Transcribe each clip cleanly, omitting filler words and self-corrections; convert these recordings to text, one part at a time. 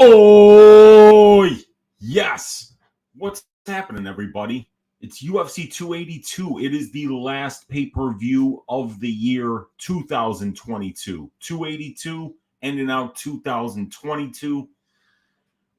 Oh, yes. What's happening, everybody? It's UFC 282. It is the last pay-per-view of the year 2022. 282 ending out 2022.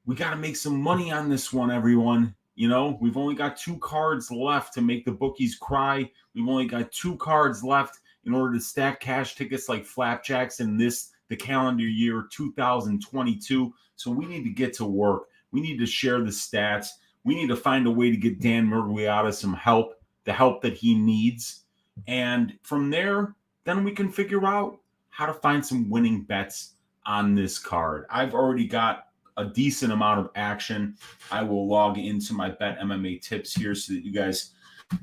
We got to make some money on this one, everyone. You know, we've only got 2 cards left to make the bookies cry. We've only got 2 cards left in order to stack cash tickets like flapjacks in the calendar year 2022. So we need to get to work. We need to share the stats. We need to find a way to get Dan Murgliata some help, the help that he needs. And from there, then we can figure out how to find some winning bets on this card. I've already got a decent amount of action. I will log into my Bet MMA tips here so that you guys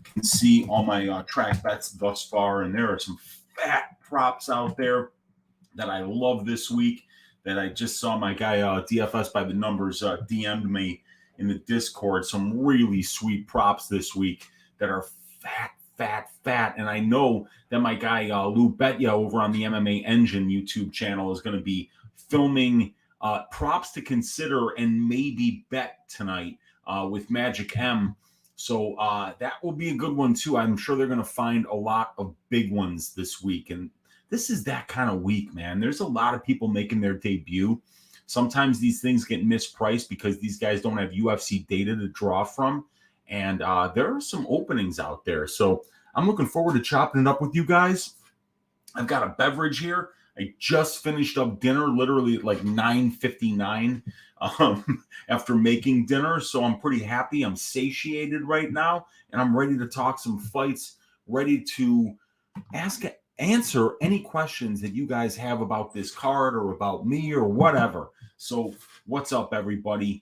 can see all my track bets thus far. And there are some fat props out there that I love this week that I just saw my guy DFS by the numbers DM'd me in the Discord. Some really sweet props this week that are fat. And I know that my guy Lou Betya over on the MMA Engine YouTube channel is going to be filming props to consider and maybe bet tonight with Magic M. So that will be a good one too. I'm sure they're going to find a lot of big ones this week. And this is that kind of week, man. There's a lot of people making their debut. Sometimes these things get mispriced because these guys don't have UFC data to draw from. And there are some openings out there. So I'm looking forward to chopping it up with you guys. I've got a beverage here. I just finished up dinner literally at like 9:59 after making dinner. So I'm pretty happy. I'm satiated right now. And I'm ready to talk some fights, ready to answer any questions that you guys have about this card or about me or whatever. So what's up, everybody?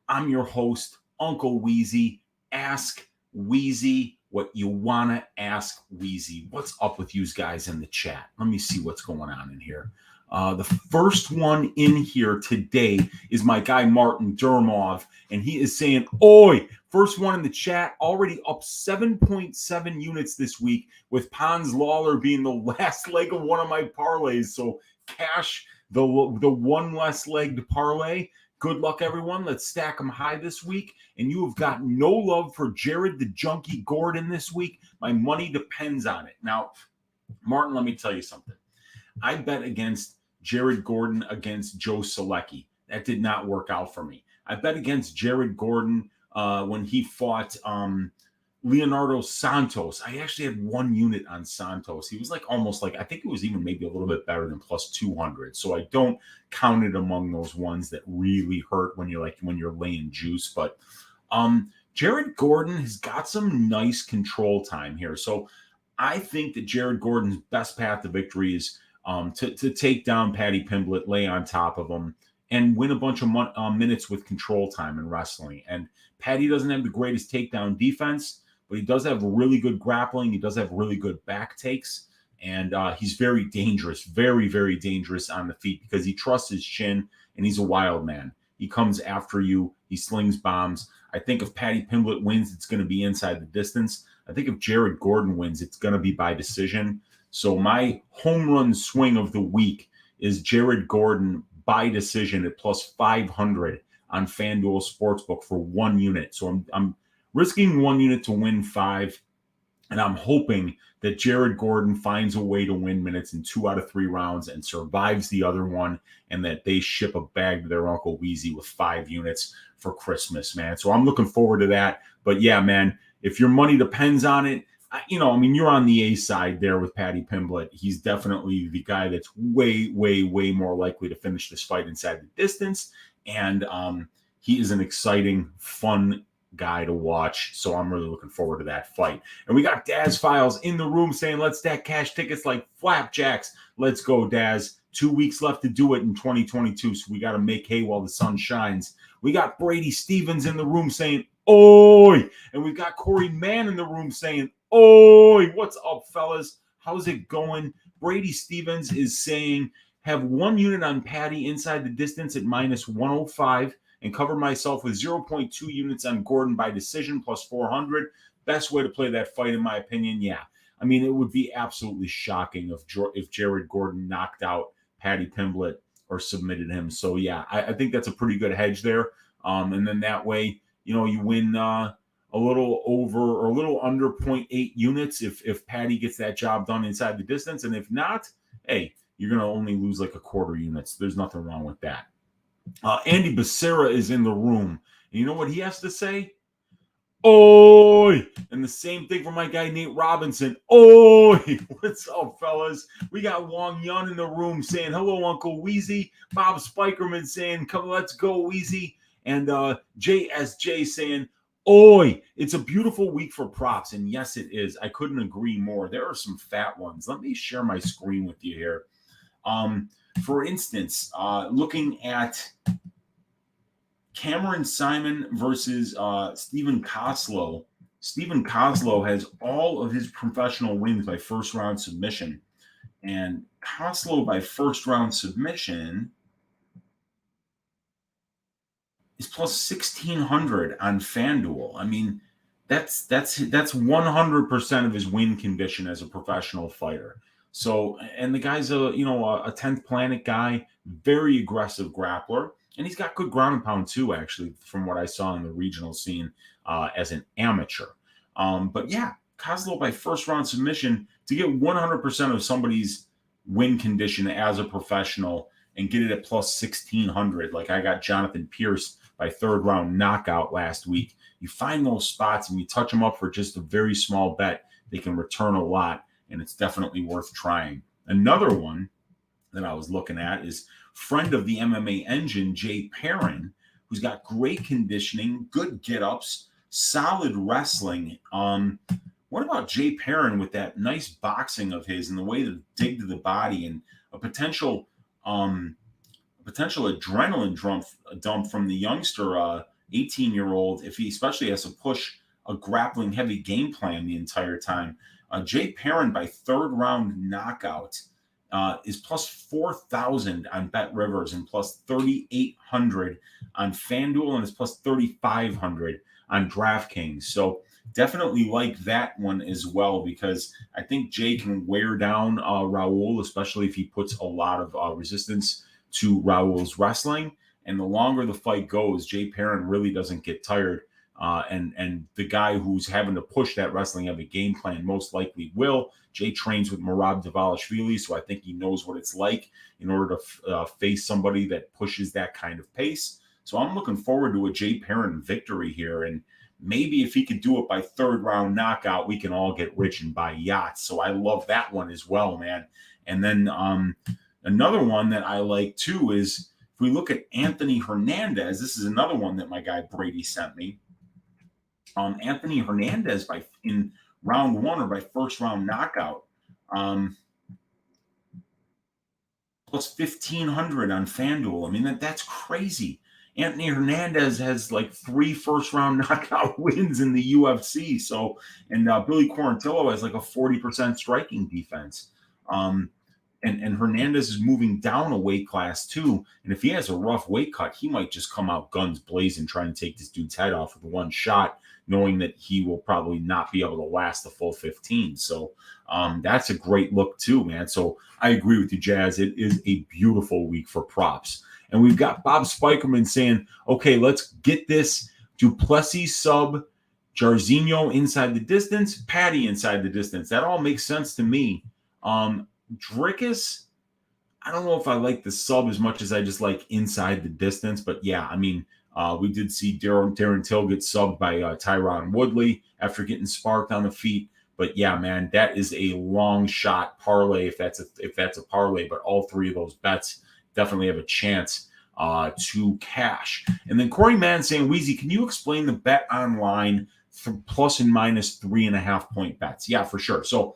I'm your host, Uncle Weezy. Ask Weezy what you want to ask Weezy. What's up with you guys in the chat? Let me see what's going on in here. The first one in here today is my guy Martin Durmov, and he is saying, oi, first one in the chat, already up 7.7 units this week, with Pons Lawler being the last leg of one of my parlays. So cash the one less legged parlay. Good luck, everyone. Let's stack them high this week. And you have got no love for Jared the Junkie Gordon this week. My money depends on it. Now, Martin, let me tell you something. I bet against Jared Gordon against Joe Selecki. That did not work out for me. I bet against Jared Gordon when he fought Leonardo Santos. I actually had 1 unit on Santos. He was like almost like, I think it was even maybe a little bit better than plus 200. So I don't count it among those ones that really hurt when you're laying juice. But Jared Gordon has got some nice control time here. So I think that Jared Gordon's best path to victory is to take down Paddy Pimblett, lay on top of him, and win a bunch of minutes with control time in wrestling. And Paddy doesn't have the greatest takedown defense, but he does have really good grappling. He does have really good back takes. And he's very dangerous, very, very dangerous on the feet because he trusts his chin, and he's a wild man. He comes after you. He slings bombs. I think if Paddy Pimblett wins, it's going to be inside the distance. I think if Jared Gordon wins, it's going to be by decision. So my home run swing of the week is Jared Gordon by decision at plus 500 on FanDuel Sportsbook for 1 unit. So I'm risking 1 unit to win 5, and I'm hoping that Jared Gordon finds a way to win minutes in 2 out of 3 rounds and survives the other one, and that they ship a bag to their Uncle Weezy with 5 units for Christmas, man. So I'm looking forward to that. But yeah, man, if your money depends on it, you're on the A side there with Paddy Pimblett. He's definitely the guy that's way, way, way more likely to finish this fight inside the distance. And he is an exciting, fun guy to watch. So I'm really looking forward to that fight. And we got Daz Files in the room saying, let's stack cash tickets like flapjacks. Let's go, Daz. 2 weeks left to do it in 2022. So we got to make hay while the sun shines. We got Brady Stevens in the room saying, oi. And we've got Corey Mann in the room saying, oi. What's up, fellas? How's it going? Brady Stevens is saying, have 1 unit on Paddy inside the distance at minus 105 and cover myself with 0.2 units on Gordon by decision plus 400. Best way to play that fight, in my opinion. Yeah. It would be absolutely shocking if Jared Gordon knocked out Paddy Pimblett or submitted him. So yeah, I think that's a pretty good hedge there. And then that way, you win a little over or a little under 0.8 units if Patty gets that job done inside the distance. And if not, hey, you're going to only lose like a quarter units. There's nothing wrong with that. Andy Becerra is in the room. And you know what he has to say? Oi! And the same thing for my guy Nate Robinson. Oi! What's up, fellas? We got Wong Yun in the room saying hello, Uncle Weezy. Bob Spikerman saying, "Come, let's go, Weezy." And JSJ saying, "Oi! It's a beautiful week for props." And yes, it is. I couldn't agree more. There are some fat ones. Let me share my screen with you here. For instance, looking at Cameron Simon versus Stephen Koslow. Stephen Koslow has all of his professional wins by first round submission. And Koslow by first round submission is plus 1,600 on FanDuel. I mean, that's 100% of his win condition as a professional fighter. So, and the guy's a 10th planet guy, very aggressive grappler. And he's got good ground and pound too, actually, from what I saw in the regional scene as an amateur. But yeah, Koslow by first round submission to get 100% of somebody's win condition as a professional and get it at plus 1,600. Like I got Jonathan Pierce by third round knockout last week. You find those spots and you touch them up for just a very small bet. They can return a lot, and it's definitely worth trying. Another one that I was looking at is friend of the MMA engine, Jay Perrin, who's got great conditioning, good get-ups, solid wrestling. What about Jay Perrin with that nice boxing of his and the way to dig to the body and a potential adrenaline dump from the youngster 18-year-old, if he especially has to push a grappling heavy game plan the entire time. Jay Perrin by third round knockout is plus 4,000 on Bet Rivers and plus 3,800 on FanDuel, and it's plus 3,500 on DraftKings. So definitely like that one as well, because I think Jay can wear down Raul, especially if he puts a lot of resistance to Raul's wrestling. And the longer the fight goes, Jay Perrin really doesn't get tired. And the guy who's having to push that wrestling heavy game plan most likely will. Jay trains with Merab Dvalishvili, so I think he knows what it's like in order to face somebody that pushes that kind of pace. So I'm looking forward to a Jay Perrin victory here. And maybe if he could do it by third round knockout, we can all get rich and buy yachts. So I love that one as well, man. And then another one that I like too is if we look at Anthony Hernandez, this is another one that my guy Brady sent me. Anthony Hernandez in round one or by first round knockout, plus 1,500 on FanDuel. I mean, that's crazy. Anthony Hernandez has like 3 first round knockout wins in the UFC. So, and Billy Quarantillo has like a 40% striking defense. And Hernandez is moving down a weight class too. And if he has a rough weight cut, he might just come out guns blazing, trying to take this dude's head off with one shot, knowing that he will probably not be able to last the full 15. So that's a great look too, man. So I agree with you, Jazz. It is a beautiful week for props. And we've got Bob Spikerman saying, okay, let's get this Duplessis sub, Jairzinho inside the distance, Patty inside the distance. That all makes sense to me. Drickus, I don't know if I like the sub as much as I just like inside the distance, but yeah, I mean, we did see Darren Till get subbed by Tyron Woodley after getting sparked on the feet. But yeah, man, that is a long shot parlay if that's a parlay. But all 3 of those bets definitely have a chance to cash. And then Corey Mann saying, Weezy, can you explain the bet online for plus and minus 3.5 point bets? Yeah, for sure. So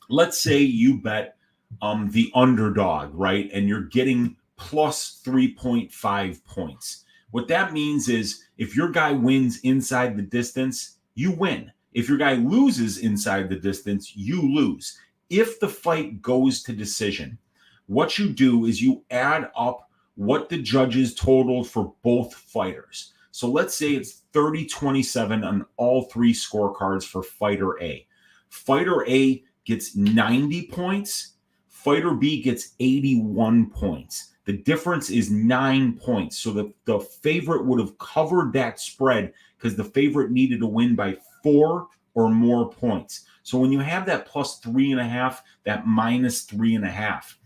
let's say you bet the underdog, right? And you're getting plus 3.5 points. What that means is if your guy wins inside the distance, you win. If your guy loses inside the distance, you lose. If the fight goes to decision, what you do is you add up what the judges totaled for both fighters. So let's say it's 30-27 on all 3 scorecards for fighter A. Fighter A gets 90 points. Fighter B gets 81 points. The difference is 9 points. So the favorite would have covered that spread because the favorite needed to win by 4 or more points. So when you have that plus 3.5, that minus 3.5,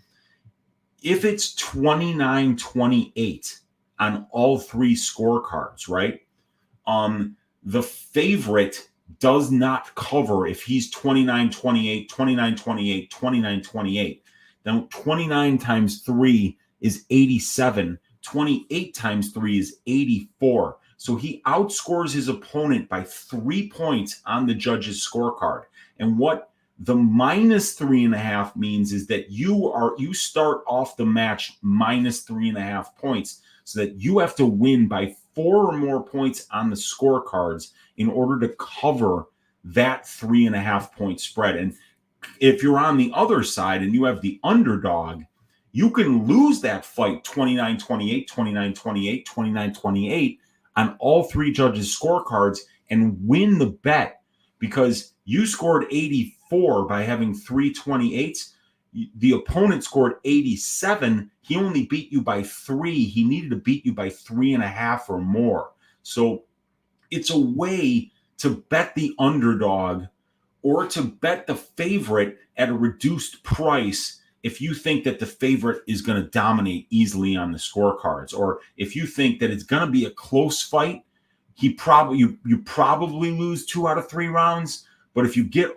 if it's 29-28 on all three scorecards, right? The favorite does not cover if he's 29-28, 29-28, 29-28. Then 29 times 3 is 87. 28 times 3 is 84. So he outscores his opponent by 3 points on the judge's scorecard. And what the minus 3.5 means is that you start off the match minus 3.5 points, so that you have to win by 4 or more points on the scorecards in order to cover that 3.5 point spread. And if you're on the other side and you have the underdog, you can lose that fight 29-28, 29-28, 29-28 on all three judges' scorecards and win the bet because you scored 84 by having 3 28s. The opponent scored 87. He only beat you by 3. He needed to beat you by 3.5 or more. So it's a way to bet the underdog or to bet the favorite at a reduced price if you think that the favorite is going to dominate easily on the scorecards, or if you think that it's going to be a close fight. You probably lose 2 out of 3 rounds, but if you get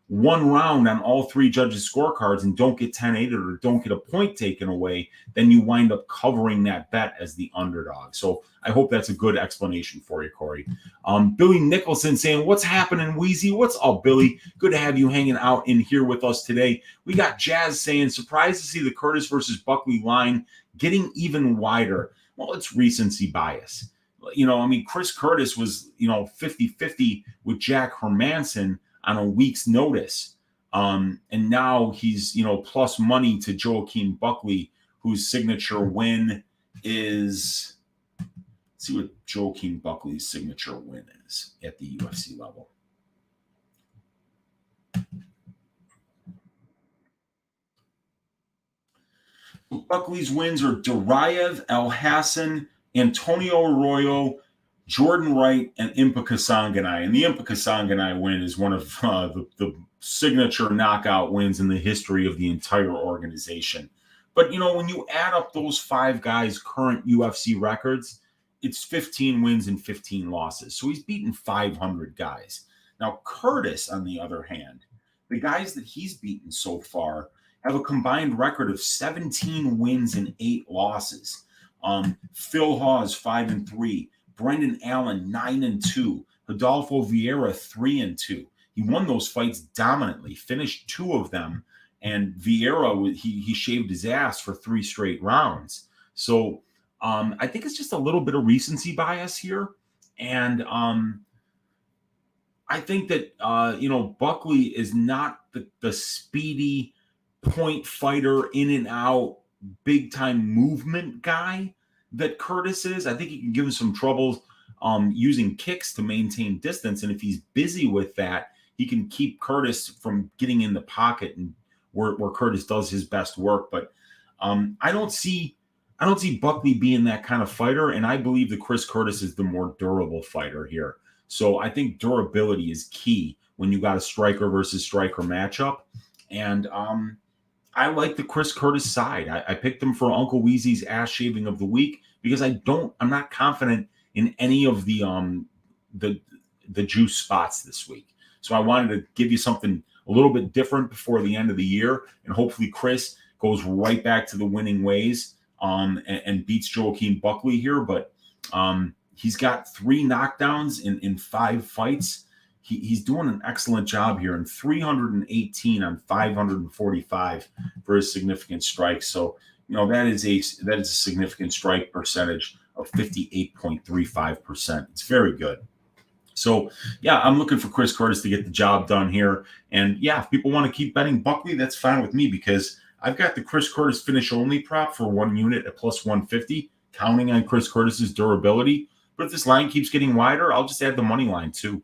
one round on all three judges' scorecards and don't get 10-8 or don't get a point taken away, then you wind up covering that bet as the underdog. So I hope that's a good explanation for you, Corey. Billy Nicholson saying, what's happening, Weezy? What's up, Billy? Good to have you hanging out in here with us today. We got Jazz saying, surprised to see the Curtis versus Buckley line getting even wider. Well, it's recency bias. Chris Curtis was, 50-50 with Jack Hermanson on a week's notice. And now he's, plus money to Joaquin Buckley, whose signature win is, let's see what Joaquin Buckley's signature win is at the UFC level. Buckley's wins are Duraev, El Hassan, Antonio Arroyo, Jordan Wright, and Impa Kasanganay. And the Impa Kasanganay win is one of the signature knockout wins in the history of the entire organization. But, when you add up those 5 guys' current UFC records, it's 15 wins and 15 losses. So he's beaten 500 guys. Now, Curtis, on the other hand, the guys that he's beaten so far have a combined record of 17 wins and 8 losses. Phil Hawes, 5-3. Brendan Allen, 9-2. Rodolfo Vieira, 3-2. He won those fights dominantly, finished 2 of them, and Vieira, he shaved his ass for 3 straight rounds. So I think it's just a little bit of recency bias here, and I think that Buckley is not the speedy point fighter, in and out, big time movement guy that Curtis is. I think he can give him some trouble using kicks to maintain distance. And if he's busy with that, he can keep Curtis from getting in the pocket and where Curtis does his best work. But I don't see Buckley being that kind of fighter. And I believe that Chris Curtis is the more durable fighter here. So I think durability is key when you got a striker versus striker matchup. And I like the Chris Curtis side. I picked him for Uncle Weezy's ass shaving of the week because I'm not confident in any of the juice spots this week. So I wanted to give you something a little bit different before the end of the year, and hopefully Chris goes right back to the winning ways and beats Joaquin Buckley here. But he's got 3 knockdowns in 5 fights. He's doing an excellent job here, and 318 on 545 for his significant strikes. So, that is a significant strike percentage of 58.35%. It's very good. So, yeah, I'm looking for Chris Curtis to get the job done here. And, yeah, if people want to keep betting Buckley, that's fine with me because I've got the Chris Curtis finish only prop for 1 unit at plus 150, counting on Chris Curtis's durability. But if this line keeps getting wider, I'll just add the money line too.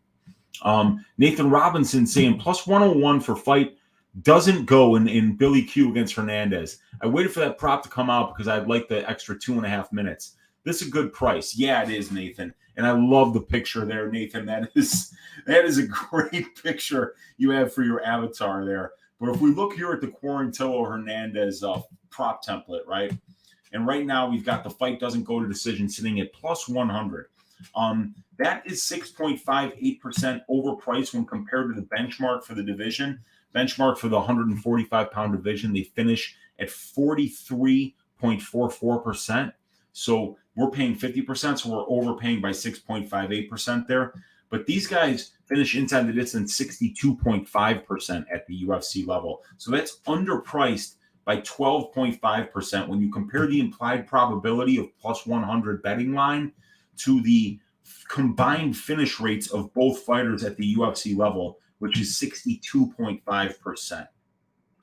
Nathan Robinson saying plus 101 for fight doesn't go in Billy Q against Hernandez. I waited for that prop to come out because I'd like the extra 2.5 minutes. This is a good price. Yeah, it is, Nathan. And I love the picture there, Nathan. That is a great picture you have for your avatar there. But if we look here at the Quarantillo Hernandez prop template, right? And right now we've got the fight doesn't go to decision sitting at plus 100. That is 6.58% overpriced when compared to the benchmark for the division. Benchmark for the 145-pound division, they finish at 43.44%. So we're paying 50%, so we're overpaying by 6.58% there. But these guys finish inside the distance 62.5% at the UFC level. So that's underpriced by 12.5% when you compare the implied probability of plus 100 betting line to the combined finish rates of both fighters at the UFC level, which is 62.5%.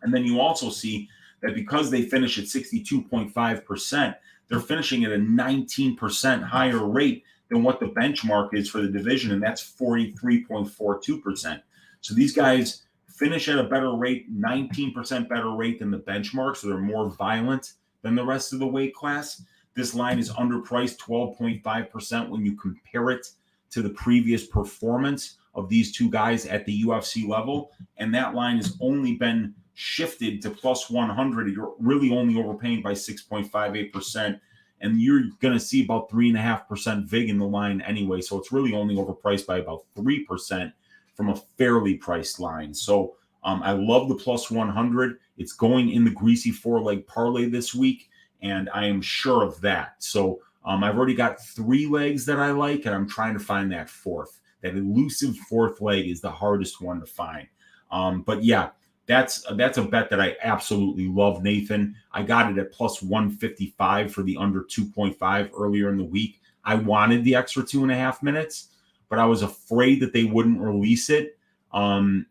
And then you also see that because they finish at 62.5%, they're finishing at a 19% higher rate than what the benchmark is for the division, and that's 43.42%. So these guys finish at a better rate, 19% better rate than the benchmark, so they're more violent than the rest of the weight class. This line is underpriced 12.5% when you compare it to the previous performance of these two guys at the UFC level, and that line has only been shifted to plus 100. You're really only overpaying by 6.58%, and you're going to see about 3.5% VIG in the line anyway, so it's really only overpriced by about 3% from a fairly priced line. So I love the plus 100. It's going in the greasy four-leg parlay this week, and I am sure of that. So I've already got 3 legs that I like, and I'm trying to find that fourth. That elusive fourth leg is the hardest one to find. But yeah, that's a bet that I absolutely love, Nathan. I got it at plus 155 for the under 2.5 earlier in the week. I wanted the extra 2.5 minutes, but I was afraid that they wouldn't release it. And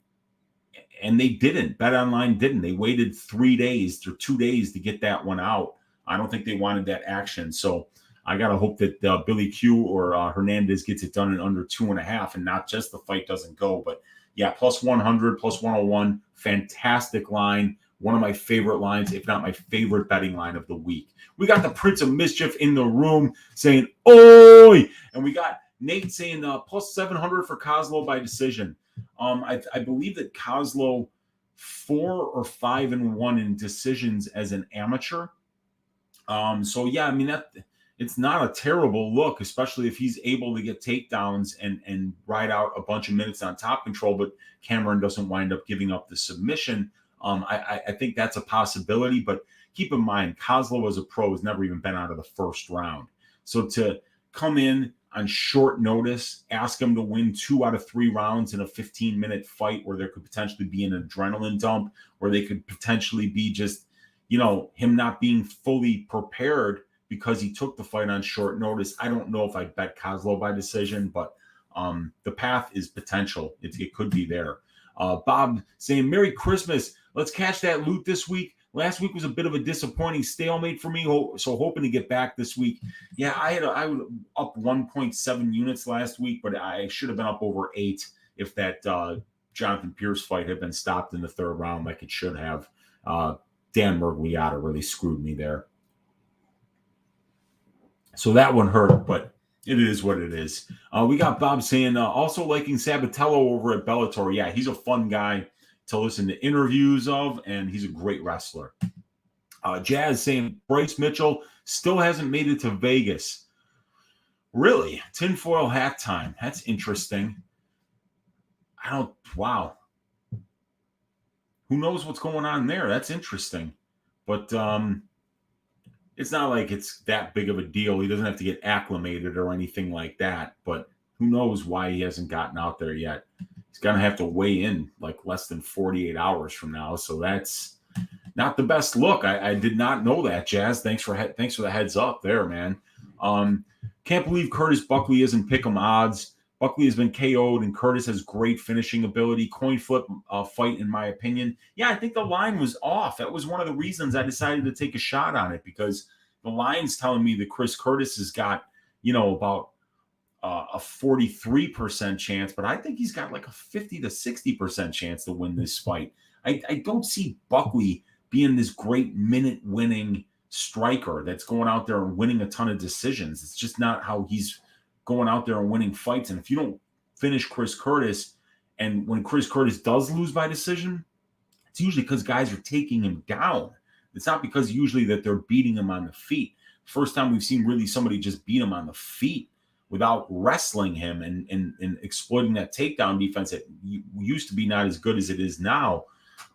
they didn't. BetOnline didn't. They waited 3 days or 2 days to get that one out. I don't think they wanted that action. So I got to hope that Billy Q or Hernandez gets it done in under 2.5 and not just the fight doesn't go. But yeah, plus 100, plus 101, fantastic line. One of my favorite lines, if not my favorite betting line of the week. We got the Prince of Mischief in the room saying, oi! And we got Nate saying plus 700 for Kozlov by decision. I believe that Kozlov 4 or 5-1 in decisions as an amateur. So yeah, I mean it's not a terrible look, especially if he's able to get takedowns and ride out a bunch of minutes on top control, but Cameron doesn't wind up giving up the submission. I think that's a possibility, but keep in mind, Kozlov as a pro has never even been out of the first round. So to come in on short notice, ask him to win 2 out of 3 rounds in a 15-minute fight where there could potentially be an adrenaline dump, where they could potentially be just, him not being fully prepared because he took the fight on short notice. I don't know if I bet Kozlov by decision, but the path is potential. It could be there. Bob saying, Merry Christmas. Let's catch that loot this week. Last week was a bit of a disappointing stalemate for me, so hoping to get back this week. Yeah, I was up 1.7 units last week, but I should have been up over 8 if that Jonathan Pierce fight had been stopped in the 3rd round like it should have. Dan Murgliata really screwed me there. So that one hurt, but it is what it is. We got Bob saying, also liking Sabatello over at Bellator. Yeah, he's a fun guy to listen to interviews of, and he's a great wrestler. Jazz saying, Bryce Mitchell still hasn't made it to Vegas. Really? Tinfoil hat time. That's interesting. Wow. Who knows what's going on there? That's interesting. But it's not like it's that big of a deal. He doesn't have to get acclimated or anything like that. But who knows why he hasn't gotten out there yet. He's going to have to weigh in like less than 48 hours from now. So that's not the best look. I did not know that, Jazz. Thanks for the heads up there, man. Can't believe Curtis Buckley isn't pick'em odds. Buckley has been KO'd, and Curtis has great finishing ability. Coin flip fight, in my opinion. Yeah, I think the line was off. That was one of the reasons I decided to take a shot on it, because the line's telling me that Chris Curtis has got, about a 43% chance, but I think he's got like a 50 to 60% chance to win this fight. I don't see Buckley being this great minute-winning striker that's going out there and winning a ton of decisions. It's just not how he's going out there and winning fights. And if you don't finish Chris Curtis, and when Chris Curtis does lose by decision, it's usually because guys are taking him down. It's not because usually that they're beating him on the feet. First time we've seen really somebody just beat him on the feet without wrestling him and exploiting that takedown defense that used to be not as good as it is now.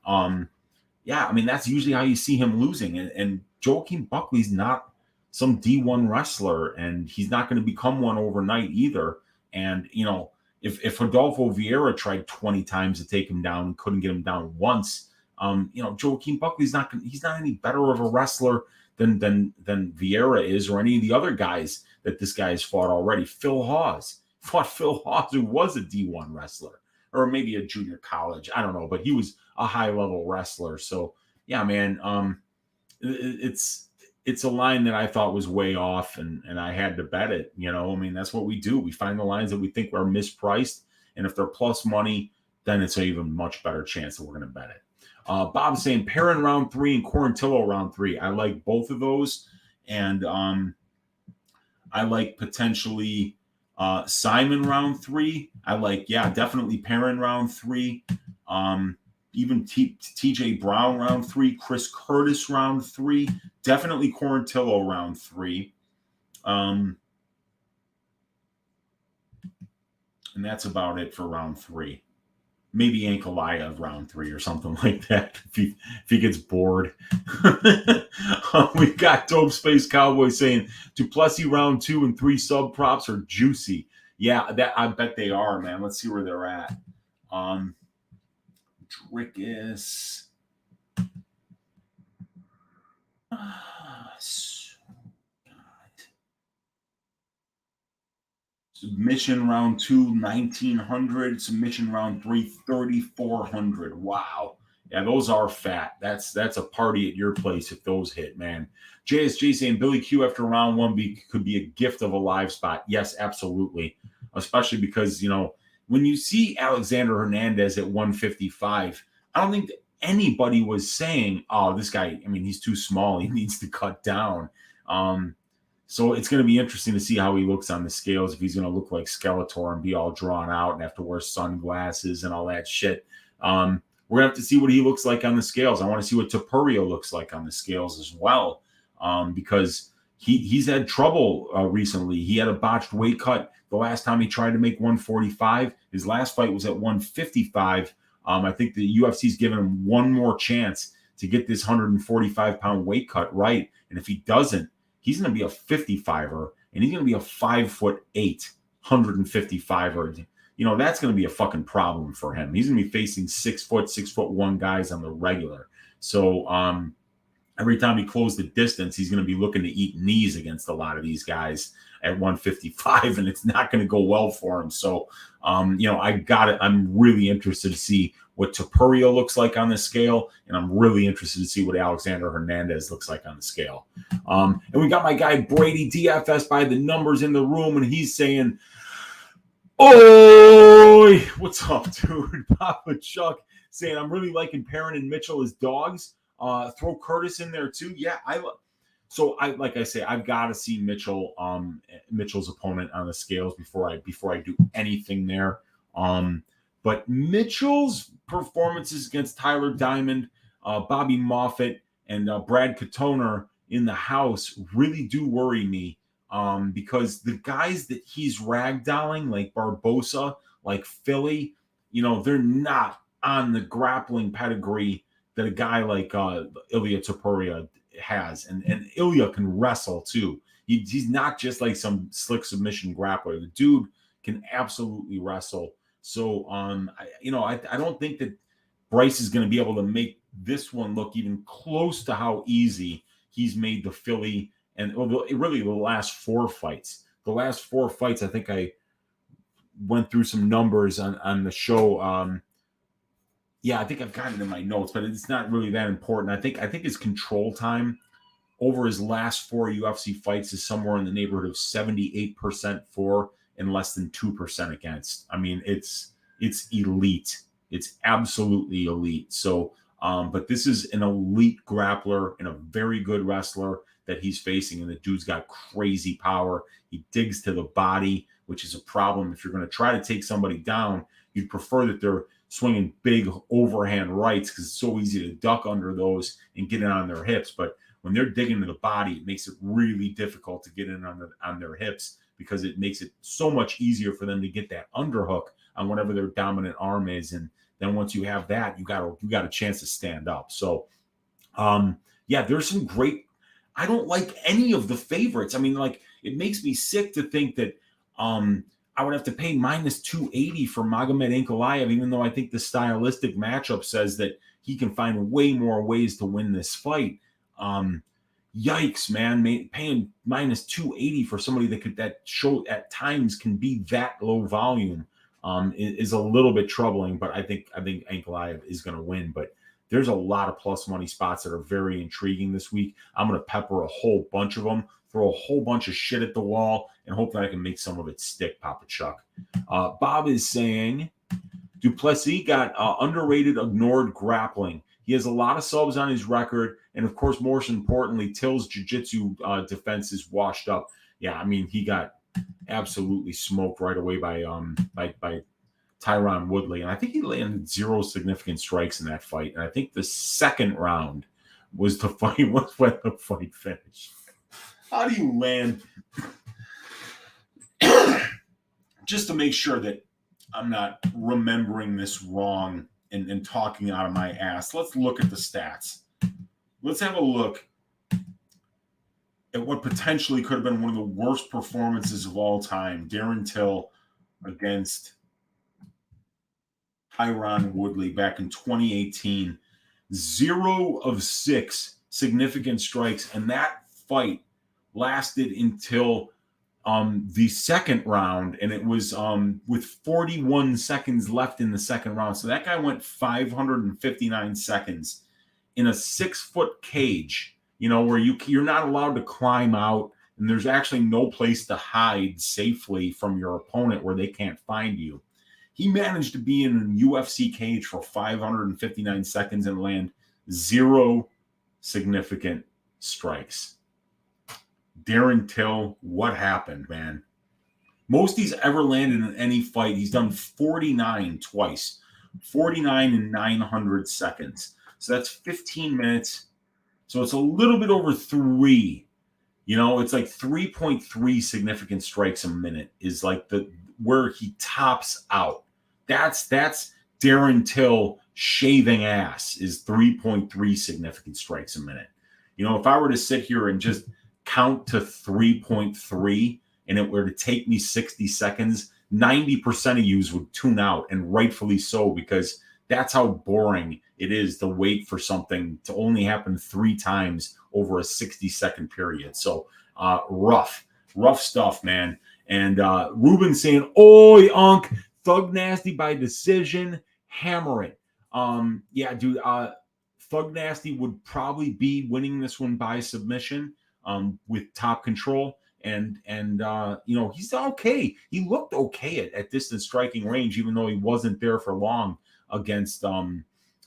Yeah, I mean, that's usually how you see him losing. And Joaquin Buckley's not some D1 wrestler, and he's not going to become one overnight either. And, you know, if Rodolfo Vieira tried 20 times to take him down and couldn't get him down once, you know, Joaquin Buckley's he's not any better of a wrestler than Vieira is, or any of the other guys that this guy has fought already. Phil Hawes fought Phil Hawes, who was a D1 wrestler, or maybe a junior college. I don't know, but he was a high level wrestler. So yeah, man, it's a line that I thought was way off, and I had to bet it. You know, I mean, that's what we do. We find the lines that we think are mispriced, and if they're plus money, then it's an even much better chance that we're going to bet it. Bob's saying Perrin round 3 and Quarantillo round 3. I like both of those, and I like potentially Simon round 3. I like, yeah, definitely Perrin round 3. Even TJ Brown round 3, Chris Curtis round 3, definitely Quarantillo round 3. And that's about it for round 3. Maybe Ankalaev round 3 or something like that if he gets bored. We got Dope Space Cowboy saying Duplessis round 2 and 3 sub props are juicy. Yeah, that I bet they are, man. Let's see where they're at. Drickus. Submission round 2, 1,900. Submission round 3, 3,400. Wow. Yeah, those are fat. That's a party at your place if those hit, man. JSJ saying Billy Q after round 1 could be a gift of a live spot. Yes, absolutely. Especially because, you know, when you see Alexander Hernandez at 155, I don't think anybody was saying, oh, this guy, I mean, he's too small. He needs to cut down. So it's going to be interesting to see how he looks on the scales, if he's going to look like Skeletor and be all drawn out and have to wear sunglasses and all that shit. We're going to have to see what he looks like on the scales. I want to see what Topuria looks like on the scales as well, because he's had trouble recently. He had a botched weight cut the last time he tried to make 145. His last fight was at 155. I think the UFC's given him one more chance to get this 145-pound weight cut right. And if he doesn't, he's going to be a 55er, and he's going to be a 5'8", 155er. You know, that's going to be a fucking problem for him. He's going to be facing 6'1" guys on the regular. So every time he closed the distance, he's going to be looking to eat knees against a lot of these guys at 155, and it's not going to go well for him. So, you know, I got it. I'm really interested to see what Topuria looks like on the scale, and I'm really interested to see what Alexander Hernandez looks like on the scale. And we got my guy Brady DFS by the numbers in the room, and he's saying, "Oi, what's up, dude?" Papa Chuck saying, "I'm really liking Perrin and Mitchell as dogs. Throw Curtis in there too." Yeah, like I say, I've got to see Mitchell's opponent on the scales before I do anything there. But Mitchell's performances against Tyler Diamond, Bobby Moffett, and Brad Katoner in the house really do worry me, because the guys that he's ragdolling, like Barbosa, like Philly, you know, they're not on the grappling pedigree that a guy like Ilya Topuria has. And Ilya can wrestle too. He's not just like some slick submission grappler. The dude can absolutely wrestle. So, I don't think that Bryce is going to be able to make this one look even close to how easy he's made the Philly and really the last 4 fights. The last 4 fights, I think I went through some numbers on the show. I think I've got it in my notes, but it's not really that important. I think his control time over his last 4 UFC fights is somewhere in the neighborhood of 78% for and less than 2% against. I mean, it's elite. It's absolutely elite. So, but this is an elite grappler and a very good wrestler that he's facing. And the dude's got crazy power. He digs to the body, which is a problem. If you're going to try to take somebody down, you'd prefer that they're swinging big overhand rights because it's so easy to duck under those and get in on their hips. But when they're digging to the body, it makes it really difficult to get in on their hips because it makes it so much easier for them to get that underhook on whatever their dominant arm is. And then once you have that, you got a chance to stand up. So, yeah, there's some great. I don't like any of the favorites. I mean, like, it makes me sick to think that I would have to pay minus 280 for Magomed Ankalaev, even though I think the stylistic matchup says that he can find way more ways to win this fight. Yikes, man! Paying minus 280 for somebody that show at times can be that low volume is a little bit troubling. But I think Ankalaev is going to win. But there's a lot of plus money spots that are very intriguing this week. I'm going to pepper a whole bunch of them, throw a whole bunch of shit at the wall, and hope that I can make some of it stick, Papa Chuck. Bob is saying Duplessis got underrated, ignored grappling. He has a lot of subs on his record, and of course, most importantly, Till's jiu-jitsu defense is washed up. Yeah, I mean, he got absolutely smoked right away by Tyron Woodley, and I think he landed 0 significant strikes in that fight. And I think the second round was when the fight finished. How do you land? Just to make sure that I'm not remembering this wrong and talking out of my ass, let's look at the stats. Let's have a look at what potentially could have been one of the worst performances of all time. Darren Till against Tyron Woodley back in 2018. 0 of 6 significant strikes, and that fight lasted until the second round, and it was with 41 seconds left in the second round. So that guy went 559 seconds in a 6-foot cage, where you're not allowed to climb out, and there's actually no place to hide safely from your opponent where they can't find you. He managed to be in a UFC cage for 559 seconds and land 0 significant strikes. Darren Till, what happened, man? Most he's ever landed in any fight, he's done 49 twice. 49 in 900 seconds. So that's 15 minutes. So it's a little bit over 3. It's like 3.3 significant strikes a minute is like where he tops out. That's Darren Till shaving ass is 3.3 significant strikes a minute. If I were to sit here and just count to 3.3 and it were to take me 60 seconds, 90% of yous would tune out, and rightfully so, because that's how boring it is to wait for something to only happen 3 times over a 60-second period. So rough stuff, man. And Ruben saying, "Oi, Unk, Thug Nasty by decision, hammer it." Yeah, dude, Thug Nasty would probably be winning this one by submission with top control. And he's okay. He looked okay at distance striking range, even though he wasn't there for long against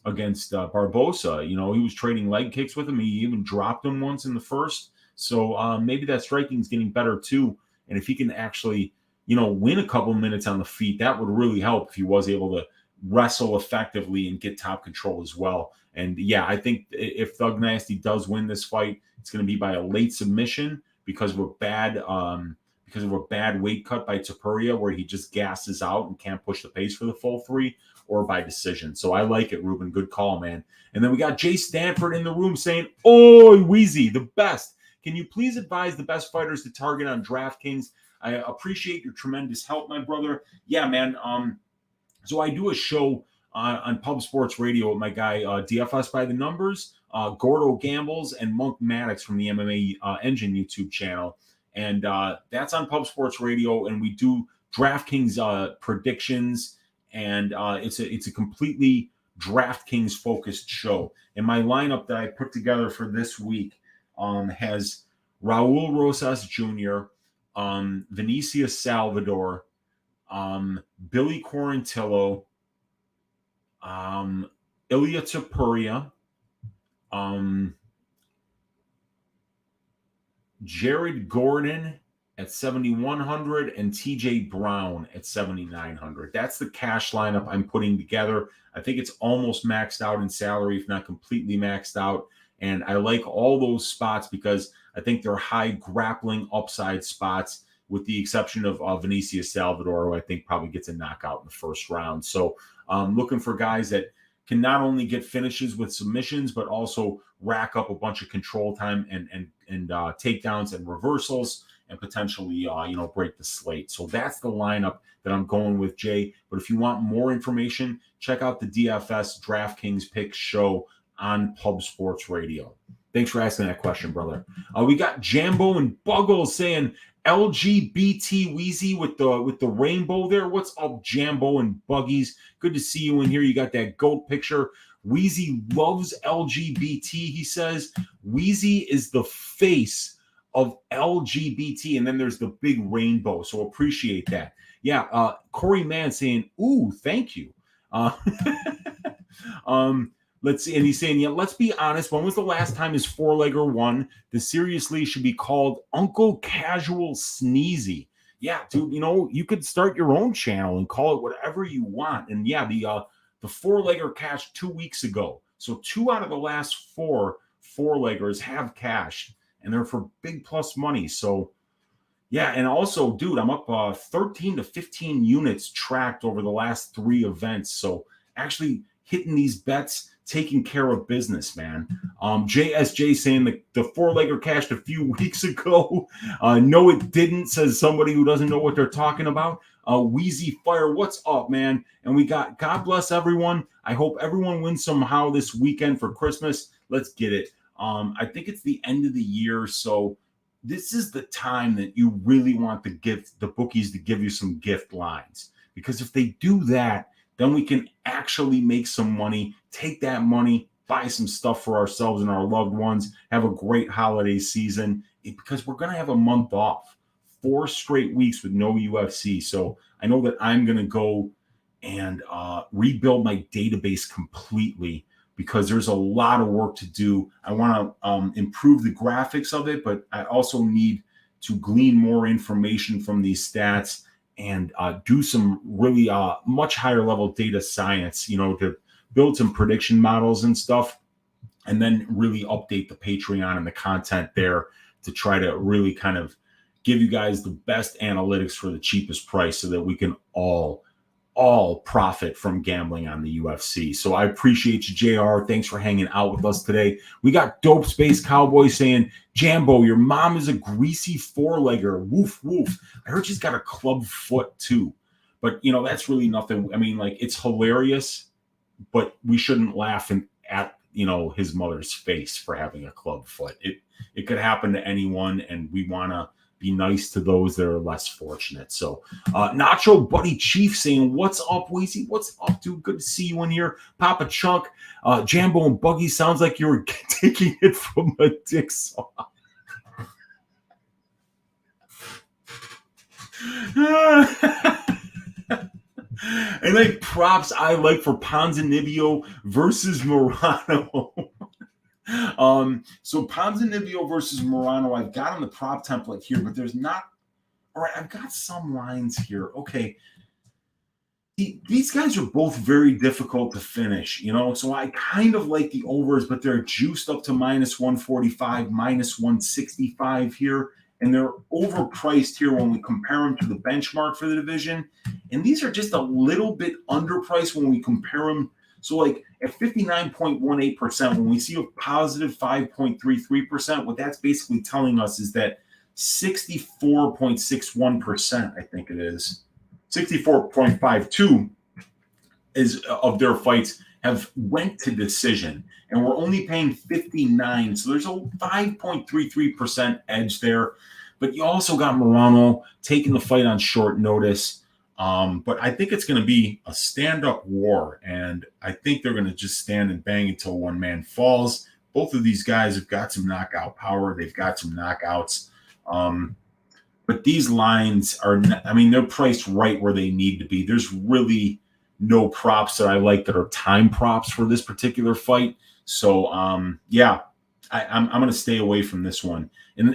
Barbosa. He was trading leg kicks with him. He even dropped him once in the first. So maybe that striking is getting better too. And if he can actually, win a couple minutes on the feet, that would really help if he was able to wrestle effectively and get top control as well. And yeah, I think if Thug Nasty does win this fight, it's going to be by a late submission because of a bad weight cut by Topuria, where he just gasses out and can't push the pace for the full 3, or by decision. So I like it, Ruben. Good call, man. And then we got Jay Stanford in the room saying, "Oi, Weezy, the best. Can you please advise the best fighters to target on DraftKings? I appreciate your tremendous help, my brother." Yeah, man. So I do a show on Pub Sports Radio with my guy DFS by the Numbers, Gordo Gambles, and Monk Maddox from the MMA Engine YouTube channel. And that's on Pub Sports Radio, and we do DraftKings predictions, and it's a completely DraftKings focused show. And my lineup that I put together for this week has Raul Rosas Jr., Vinicius Salvador, Billy Quarantillo, Ilya Topuria, Jared Gordon at 7,100 and TJ Brown at 7,900. That's the cash lineup I'm putting together. I think it's almost maxed out in salary, if not completely maxed out. And I like all those spots because I think they're high grappling upside spots, with the exception of Vinicius Salvador, who I think probably gets a knockout in the first round. So looking for guys that can not only get finishes with submissions, but also rack up a bunch of control time and takedowns and reversals, and potentially break the slate. So that's the lineup that I'm going with, Jay. But if you want more information, check out the DFS DraftKings Picks show on Pub Sports Radio. Thanks for asking that question, brother. We got Jambo and Buggles saying LGBT Weezy with the rainbow there. What's up, Jambo and Buggies? Good to see you in here. You got that goat picture. Weezy loves LGBT, he says. Weezy is the face of LGBT, and then there's the big rainbow. So appreciate that. Yeah, Corey Mann saying, ooh, thank you. Let's see, and he's saying, yeah, let's be honest. When was the last time his four-legger won? The seriously should be called Uncle Casual Sneezy. Yeah, dude, you could start your own channel and call it whatever you want. And yeah, the four-legger cashed 2 weeks ago. So 2 out of the last 4 four-leggers have cashed, and they're for big plus money. So yeah, and also, dude, I'm up 13 to 15 units tracked over the last 3 events. So actually hitting these bets, taking care of business, man. JSJ saying the four-legger cashed a few weeks ago. No, it didn't, says somebody who doesn't know what they're talking about. Weezy Fire, what's up, man? And we got God bless everyone. I hope everyone wins somehow this weekend for Christmas. Let's get it. I think it's the end of the year, so this is the time that you really want the bookies to give you some gift lines. Because if they do that, then we can actually make some money, take that money, buy some stuff for ourselves and our loved ones, have a great holiday season, because we're going to have a month off, 4 straight weeks with no UFC. So I know that I'm going to go and rebuild my database completely, because there's a lot of work to do. I want to improve the graphics of it, but I also need to glean more information from these stats and do some really much higher level data science, to build some prediction models and stuff, and then really update the Patreon and the content there to try to really kind of give you guys the best analytics for the cheapest price, so that we can all profit from gambling on the UFC. So I appreciate you, JR. Thanks for hanging out with us today. We got Dope Space Cowboy saying, Jambo, your mom is a greasy four-legger. Woof, woof. I heard she's got a club foot too. But, that's really nothing. I mean, it's hilarious, but we shouldn't laugh at, his mother's face for having a club foot. It could happen to anyone, and we want to be nice to those that are less fortunate. So Nacho Buddy Chief saying, what's up, Weezy? What's up, dude? Good to see you in here. Papa Chunk, Jambo and Buggy, sounds like you were taking it from a dick saw. And like props I like for Ponzinibbio versus Morano. So Ponzinibbio versus Morano, I've got on the prop template here, but there's not. All right, I've got some lines here. Okay. These guys are both very difficult to finish, so I kind of like the overs, but they're juiced up to -145, -165 here, and they're overpriced here when we compare them to the benchmark for the division. And these are just a little bit underpriced when we compare them. So at 59.18%, when we see a positive 5.33%, what that's basically telling us is that 64.61%, I think it is, 64.52 is of their fights have went to decision, and we're only paying 59. So there's a 5.33% edge there. But you also got Morano taking the fight on short notice. But I think it's going to be a stand-up war, and I think they're going to just stand and bang until one man falls. Both of these guys have got some knockout power. They've got some knockouts. But these lines are, they're priced right where they need to be. There's really no props that I like that are time props for this particular fight. So yeah, I'm going to stay away from this one. And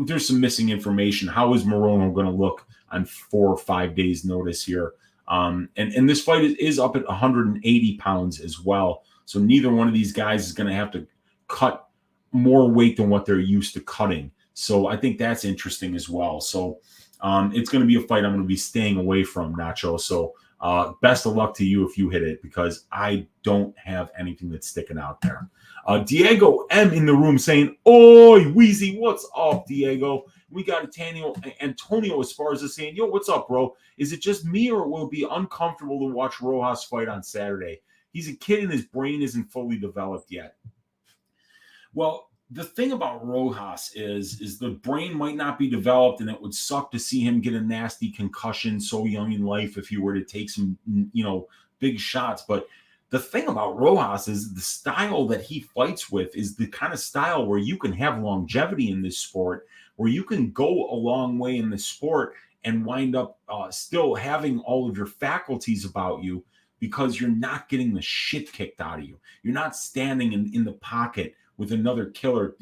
there's some missing information. How is Morono going to look on 4 or 5 days notice here? And this fight is up at 180 pounds as well. So neither one of these guys is going to have to cut more weight than what they're used to cutting. So I think that's interesting as well. So it's going to be a fight I'm going to be staying away from, Nacho. So best of luck to you if you hit it, because I don't have anything that's sticking out there. Diego M in the room saying, "Oi, Weezy, what's up, Diego?" We got Antonio Esparza saying, "Yo, what's up, bro? Is it just me, or will it be uncomfortable to watch Rojas fight on Saturday? He's a kid and his brain isn't fully developed yet." Well, the thing about Rojas is the brain might not be developed, and it would suck to see him get a nasty concussion so young in life if he were to take some, big shots. But the thing about Rojas is the style that he fights with is the kind of style where you can have longevity in this sport, where you can go a long way in this sport and wind up still having all of your faculties about you, because you're not getting the shit kicked out of you. You're not standing in the pocket with another killer,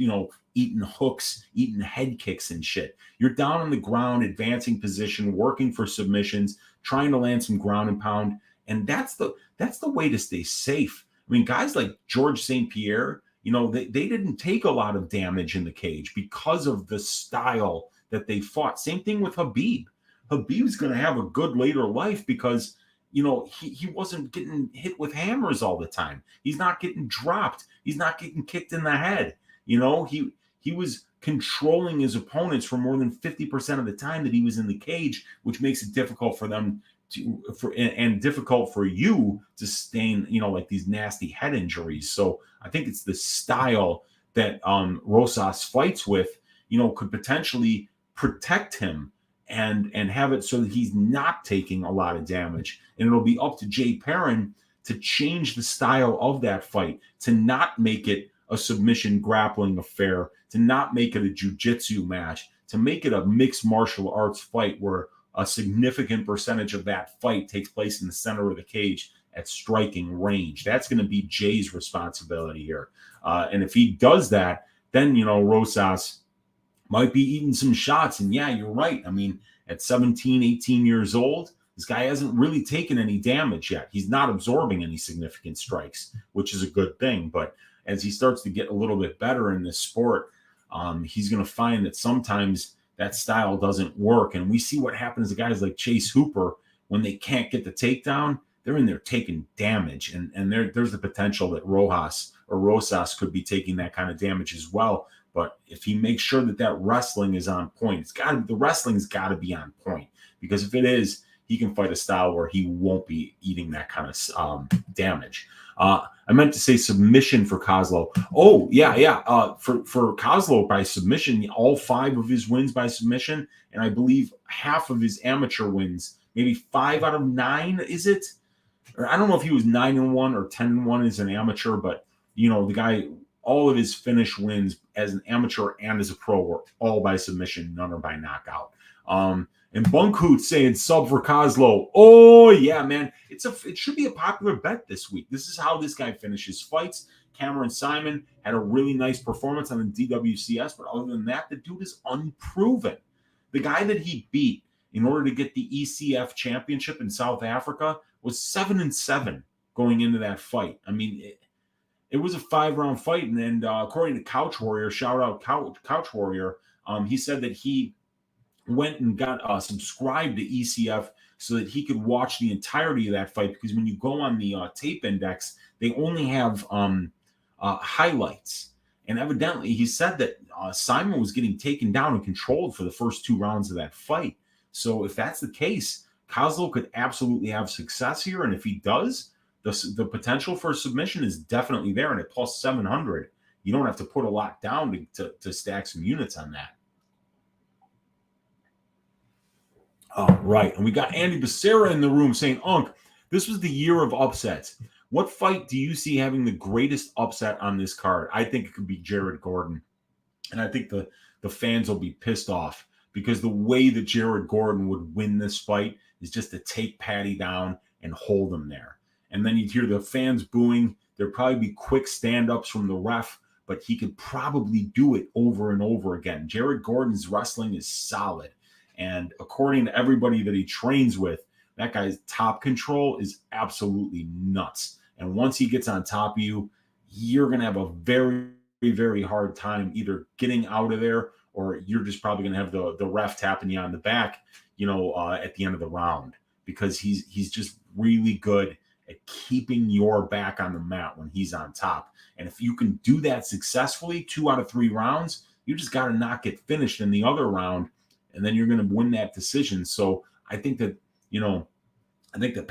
eating hooks, eating head kicks and shit. You're down on the ground, advancing position, working for submissions, trying to land some ground and pound. And that's the way to stay safe. I mean, guys like George St. Pierre, they didn't take a lot of damage in the cage because of the style that they fought. Same thing with Habib. Habib's going to have a good later life because he wasn't getting hit with hammers all the time. He's not getting dropped. He's not getting kicked in the head. He was controlling his opponents for more than 50% of the time that he was in the cage, which makes it difficult for them and difficult for you to sustain, like these nasty head injuries. So I think it's the style that Rosas fights with, could potentially protect him and have it so that he's not taking a lot of damage. And it'll be up to Jay Perrin to change the style of that fight, to not make it a submission grappling affair, to not make it a jiu-jitsu match, to make it a mixed martial arts fight where a significant percentage of that fight takes place in the center of the cage at striking range. That's going to be Jay's responsibility here. And if he does that, then, Rosas might be eating some shots. And yeah, you're right. I mean, at 17, 18 years old, this guy hasn't really taken any damage yet. He's not absorbing any significant strikes, which is a good thing. But as he starts to get a little bit better in this sport, he's going to find that sometimes that style doesn't work. And we see what happens to guys like Chase Hooper when they can't get the takedown. They're in there taking damage. And there's the potential that Rosas could be taking that kind of damage as well. But if he makes sure that wrestling is on point, the wrestling's got to be on point, because if it is, he can fight a style where he won't be eating that kind of damage. I meant to say submission for Kozlov. Oh, yeah. For Kozlov by submission, all 5 of his wins by submission, and I believe half of his amateur wins, maybe 5 out of 9, is it? Or I don't know if he was 9-1 or 10-1 as an amateur, but the guy, all of his finish wins as an amateur and as a pro were all by submission, none are by knockout. And Bunkhoot saying sub for Kozlov. Oh yeah, man. It should be a popular bet this week. This is how this guy finishes fights. Cameron Simon had a really nice performance on the DWCS, but other than that, the dude is unproven. The guy that he beat in order to get the ECF championship in South Africa was 7-7 going into that fight. I mean, it was a 5-round fight, and according to Couch Warrior, shout out Couch Warrior, he said that he went and got subscribed to ECF so that he could watch the entirety of that fight, because when you go on the tape index, they only have highlights. And evidently, he said that Simon was getting taken down and controlled for the first 2 rounds of that fight. So if that's the case, Kozlov could absolutely have success here. And if he does, the potential for submission is definitely there. And at plus 700, you don't have to put a lot down to stack some units on that. All right. And we got Andy Becerra in the room saying, Unk, this was the year of upsets. What fight do you see having the greatest upset on this card? I think it could be Jared Gordon. And I think the fans will be pissed off, because the way that Jared Gordon would win this fight is just to take Patty down and hold him there. And then you'd hear the fans booing. There'd probably be quick stand-ups from the ref, but he could probably do it over and over again. Jared Gordon's wrestling is solid. And according to everybody that he trains with, that guy's top control is absolutely nuts. And once he gets on top of you, you're going to have a very, very hard time either getting out of there, or you're just probably going to have the ref tapping you on the back, at the end of the round, because he's just really good at keeping your back on the mat when he's on top. And if you can do that successfully 2 out of 3 rounds, you just got to not get finished in the other round, and then you're going to win that decision. So I think that, the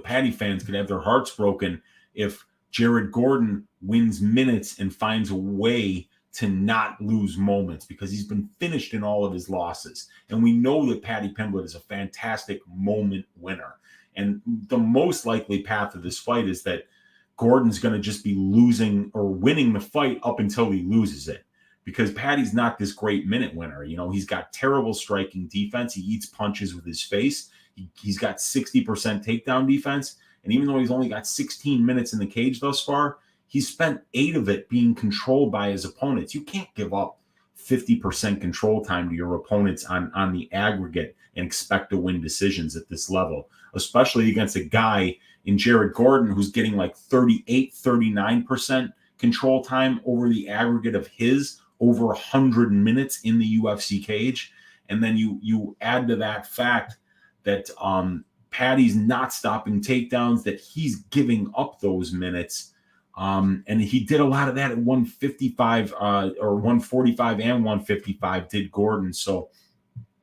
Patty fans could have their hearts broken if Jared Gordon wins minutes and finds a way to not lose moments, because he's been finished in all of his losses. And we know that Paddy Pimblett is a fantastic moment winner. And the most likely path of this fight is that Gordon's going to just be losing or winning the fight up until he loses it, because Paddy's not this great minute winner. He's got terrible striking defense. He eats punches with his face. He's got 60% takedown defense. And even though he's only got 16 minutes in the cage thus far, he's spent 8 of it being controlled by his opponents. You can't give up 50% control time to your opponents on the aggregate and expect to win decisions at this level, especially against a guy in Jared Gordon who's getting like 38, 39% control time over the aggregate of his over 100 minutes in the UFC cage. And then you add to that fact that Paddy's not stopping takedowns, that he's giving up those minutes. And he did a lot of that at 155 or 145 and 155 did Gordon. So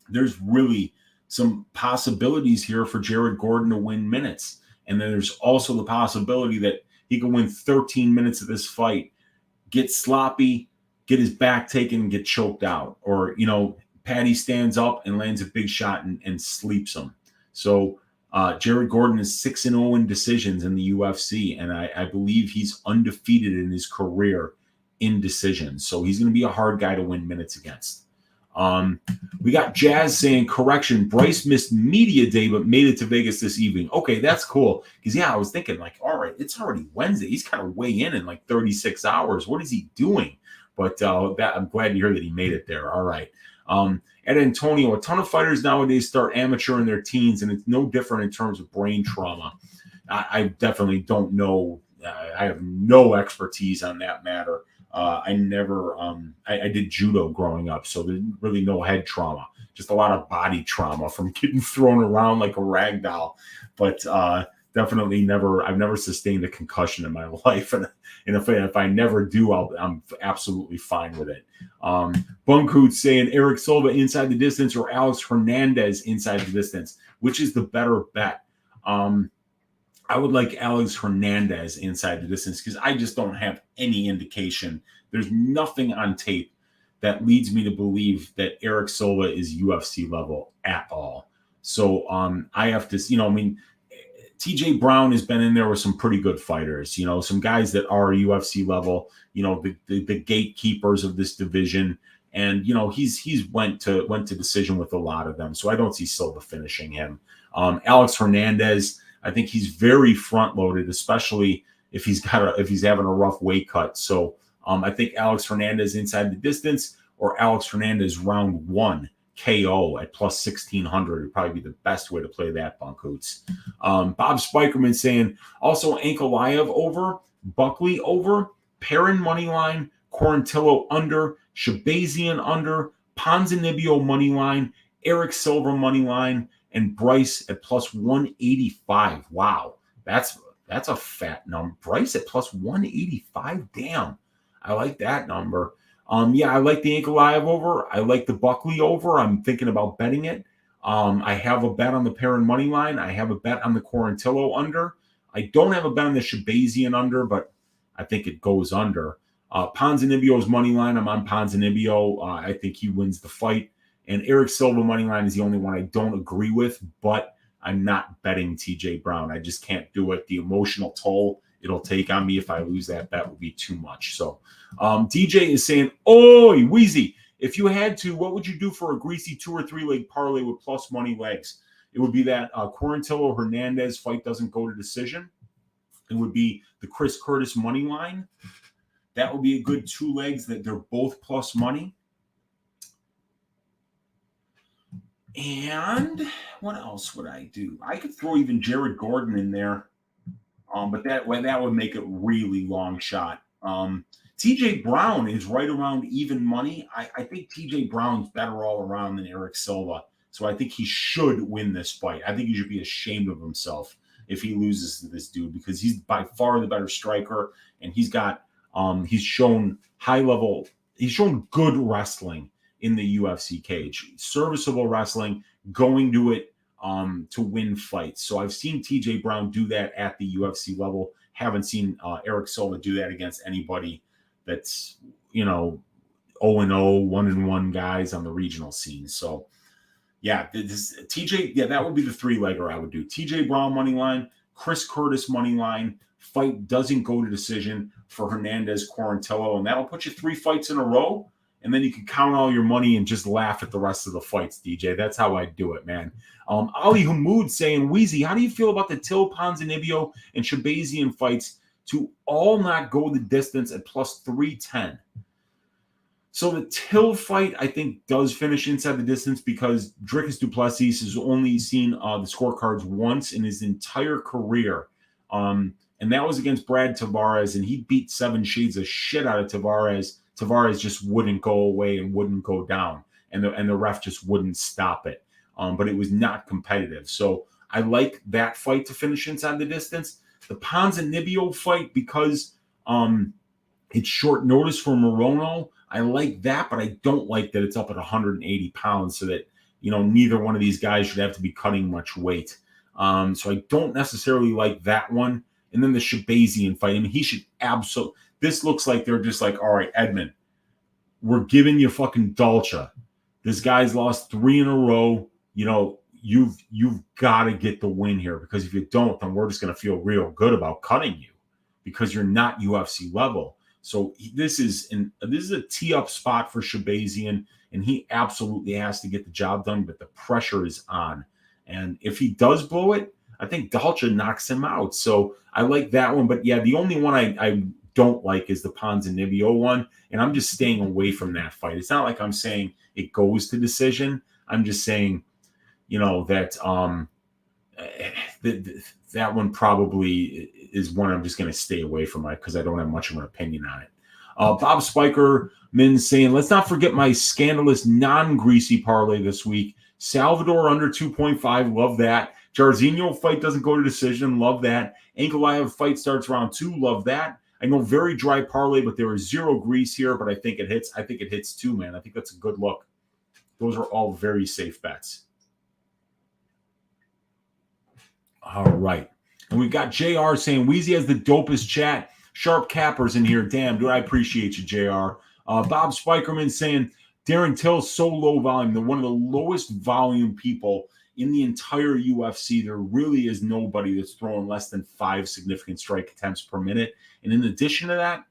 there's really some possibilities here for Jared Gordon to win minutes. And then there's also the possibility that he can win 13 minutes of this fight, get sloppy, get his back taken, and get choked out. Or, Paddy stands up and lands a big shot and sleeps him. So Jared Gordon is 6-0 in decisions in the UFC, and I believe he's undefeated in his career in decisions. So he's going to be a hard guy to win minutes against. We got Jazz saying, correction, Bryce missed media day but made it to Vegas this evening. Okay, that's cool. Because, I was thinking, all right, it's already Wednesday. He's kind of way in like 36 hours. What is he doing? But I'm glad to hear that he made it there. All right. At Antonio, a ton of fighters nowadays start amateur in their teens, and it's no different in terms of brain trauma. I definitely don't know. I have no expertise on that matter. I never, I did judo growing up, so there's really no head trauma, just a lot of body trauma from getting thrown around like a rag doll. But definitely I've never sustained a concussion in my life. And if I never do, I'm absolutely fine with it. Bunkoot saying Eric Silva inside the distance or Alex Hernandez inside the distance, which is the better bet? I would like Alex Hernandez inside the distance because I just don't have any indication. There's nothing on tape that leads me to believe that Eric Silva is UFC level at all. So I have to, TJ Brown has been in there with some pretty good fighters, some guys that are UFC level, the gatekeepers of this division. And, he's went to decision with a lot of them. So I don't see Silva finishing him. Alex Hernandez, I think he's very front loaded, especially if he's having a rough weight cut. So I think Alex Hernandez inside the distance or Alex Hernandez round 1 KO at plus 1,600 would probably be the best way to play that, Bunkoots. Bob Spikerman saying also Ankalaev over, Buckley over, Perrin money line, Quarantillo under, Shabazian under, Ponzinibbio money line, Eric Silva money line, and Bryce at plus 185. Wow, that's a fat number. Bryce at plus 185. Damn, I like that number. I like the Ankalaev over. I like the Buckley over. I'm thinking about betting it. I have a bet on the Perrin money line. I have a bet on the Quarantillo under. I don't have a bet on the Shabazian under, but I think it goes under. Ponzinibbio's money line, I'm on Ponzinibbio. I think he wins the fight. And Eric Silva money line is the only one I don't agree with, but I'm not betting TJ Brown. I just can't do it. The emotional toll it'll take on me if I lose that bet would be too much. So DJ is saying, "Oi, Weezy, if you had to, what would you do for a greasy 2 or 3 leg parlay with plus money legs?" it would be that Quarantillo Hernandez fight doesn't go to decision. It would be the Chris Curtis money line. That would be a good 2 legs that they're both plus money. And what else would I do? I could throw even Jared Gordon in there, but that would make it really long shot. TJ Brown is right around even money. I think TJ Brown's better all around than Eric Silva, so I think he should win this fight. I think he should be ashamed of himself if he loses to this dude, because he's by far the better striker, and he's got he's shown high level. He's shown good wrestling in the UFC cage, serviceable wrestling, going to it to win fights. So I've seen TJ Brown do that at the UFC level. Haven't seen Eric Silva do that against anybody that's, 0-0, 1-1 guys on the regional scene. So yeah, that would be the 3-legger I would do. TJ Brown money line, Chris Curtis money line. Fight doesn't go to decision for Hernandez Quarantillo, and that'll put you 3 fights in a row. And then you can count all your money and just laugh at the rest of the fights, DJ. That's how I do it, man. Ali Hamoud saying, Weezy, how do you feel about the Till, Ponzinibbio, and Shabazian fights to all not go the distance at plus 310? So the Till fight, I think, does finish inside the distance because Dricus du Plessis has only seen the scorecards once in his entire career. And that was against Brad Tavares, and he beat 7 shades of shit out of Tavares. Tavares just wouldn't go away and wouldn't go down, and the ref just wouldn't stop it. But it was not competitive. So I like that fight to finish inside the distance. The Ponzinibbio fight, because it's short notice for Morono, I like that, but I don't like that it's up at 180 pounds, so that neither one of these guys should have to be cutting much weight. So I don't necessarily like that one. And then the Shabazian fight, I mean, he should absolutely. This looks like they're just like, all right, Edmund, we're giving you fucking Dalcha. This guy's lost 3 in a row. You've got to get the win here, because if you don't, then we're just going to feel real good about cutting you because you're not UFC level. So this is a tee-up spot for Shabazian, and he absolutely has to get the job done, but the pressure is on. And if he does blow it, I think Dalcha knocks him out. So I like that one. But yeah, the only one I don't like is the Ponzinibbio one, and I'm just staying away from that fight. It's not like I'm saying it goes to decision. I'm just saying, that that one probably is one I'm just going to stay away from, because I don't have much of an opinion on it. Bob Spikerman saying, let's not forget my scandalous non-greasy parlay this week. Salvador under 2.5, love that. Jairzinho fight doesn't go to decision, love that. Ankalaev fight starts round 2, love that. I know very dry parlay, but there is 0 grease here, but I think it hits. I think it hits too, man. I think that's a good look. Those are all very safe bets. All right. And we've got JR saying, Weezy has the dopest chat. Sharp cappers in here. Damn, dude, I appreciate you, JR. Bob Spikerman saying, Darren Till's so low volume. They're one of the lowest volume people in the entire UFC. There really is nobody that's throwing less than 5 significant strike attempts per minute. And in addition to that,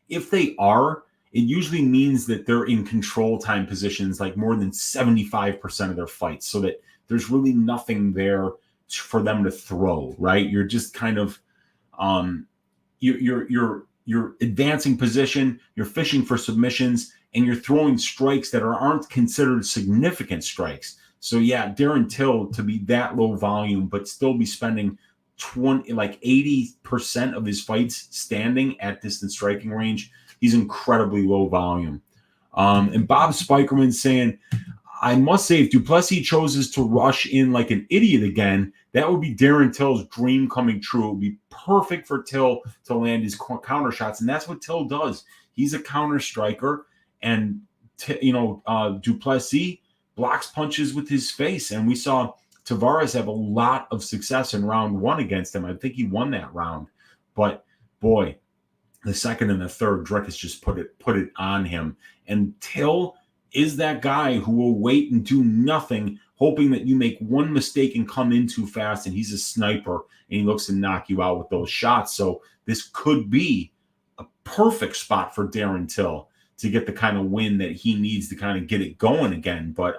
if they are, it usually means that they're in control time positions like more than 75% of their fights, so that there's really nothing there for them to throw, right? You're just kind of you're advancing position, you're fishing for submissions, and you're throwing strikes that aren't considered significant strikes. So yeah, Darren Till to be that low volume, but still be spending 80% of his fights standing at distance striking range. He's incredibly low volume. And Bob Spikerman saying, I must say, if du Plessis chooses to rush in like an idiot again, that would be Darren Till's dream coming true. It would be perfect for Till to land his counter shots, and that's what Till does. He's a counter striker, and du Plessis blocks punches with his face, and we saw Tavares have a lot of success in round 1 against him. I think he won that round, but boy, the second and the third, Dricus just put it on him, and Till is that guy who will wait and do nothing, hoping that you make one mistake and come in too fast, and he's a sniper, and he looks to knock you out with those shots. So this could be a perfect spot for Darren Till to get the kind of win that he needs to kind of get it going again. But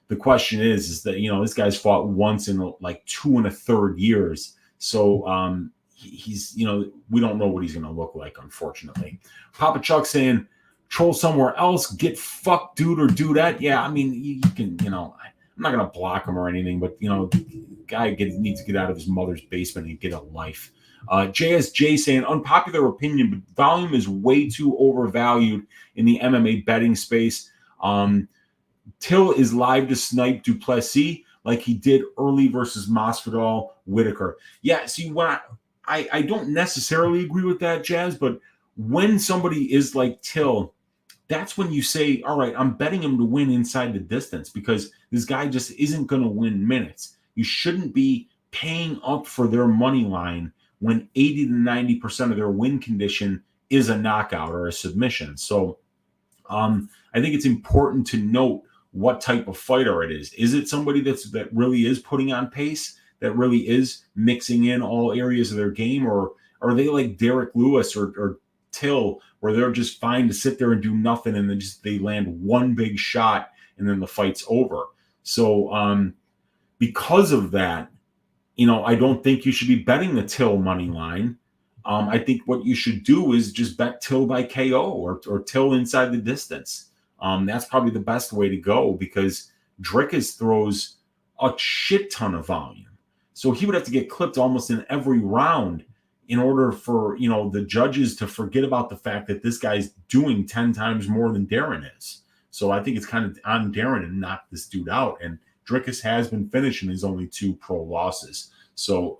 the question is that, this guy's fought once in like 2 1/3 years. So he's, we don't know what he's going to look like, unfortunately. Papa Chuck saying, troll somewhere else, get fucked, dude or dudette. Yeah, I mean, you can, I'm not going to block him or anything, but, guy needs to get out of his mother's basement and get a life. JSJ saying, unpopular opinion, but volume is way too overvalued in the MMA betting space. Till is live to snipe Duplessis like he did early versus Masvidal Whitaker. Yeah, see, when I don't necessarily agree with that, Jazz, but when somebody is like Till, that's when you say, all right, I'm betting him to win inside the distance because this guy just isn't going to win minutes. You shouldn't be paying up for their money line when 80 to 90% of their win condition is a knockout or a submission. So I think it's important to note what type of fighter it is. Is it somebody that really is putting on pace, that really is mixing in all areas of their game, or are they like Derek Lewis or Till, where they're just fine to sit there and do nothing and then they land one big shot and then the fight's over? So because of that, I don't think you should be betting the Till money line. I think what you should do is just bet Till by KO or Till inside the distance. That's probably the best way to go because Dricus throws a shit ton of volume. So he would have to get clipped almost in every round in order for, the judges to forget about the fact that this guy's doing 10 times more than Darren is. So I think it's kind of on Darren to knock this dude out. And Dricus has been finishing his only 2 pro losses. So,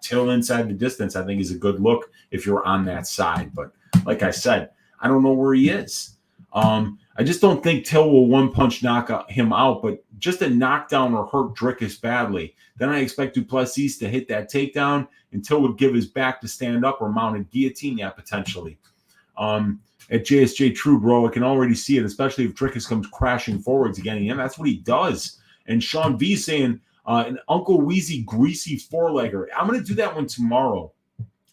Till inside the distance, I think, is a good look if you're on that side. But like I said, I don't know where he is. I just don't think Till will one-punch knock him out, but just a knockdown or hurt Dricus badly. Then I expect Duplessis to hit that takedown, and Till would give his back to stand up or mount a guillotine, potentially. At JSJ True, bro, I can already see it, especially if Dricus comes crashing forwards again. Yeah, that's what he does. And Sean V saying, an Uncle Weezy greasy 4-legger. I'm going to do that one tomorrow.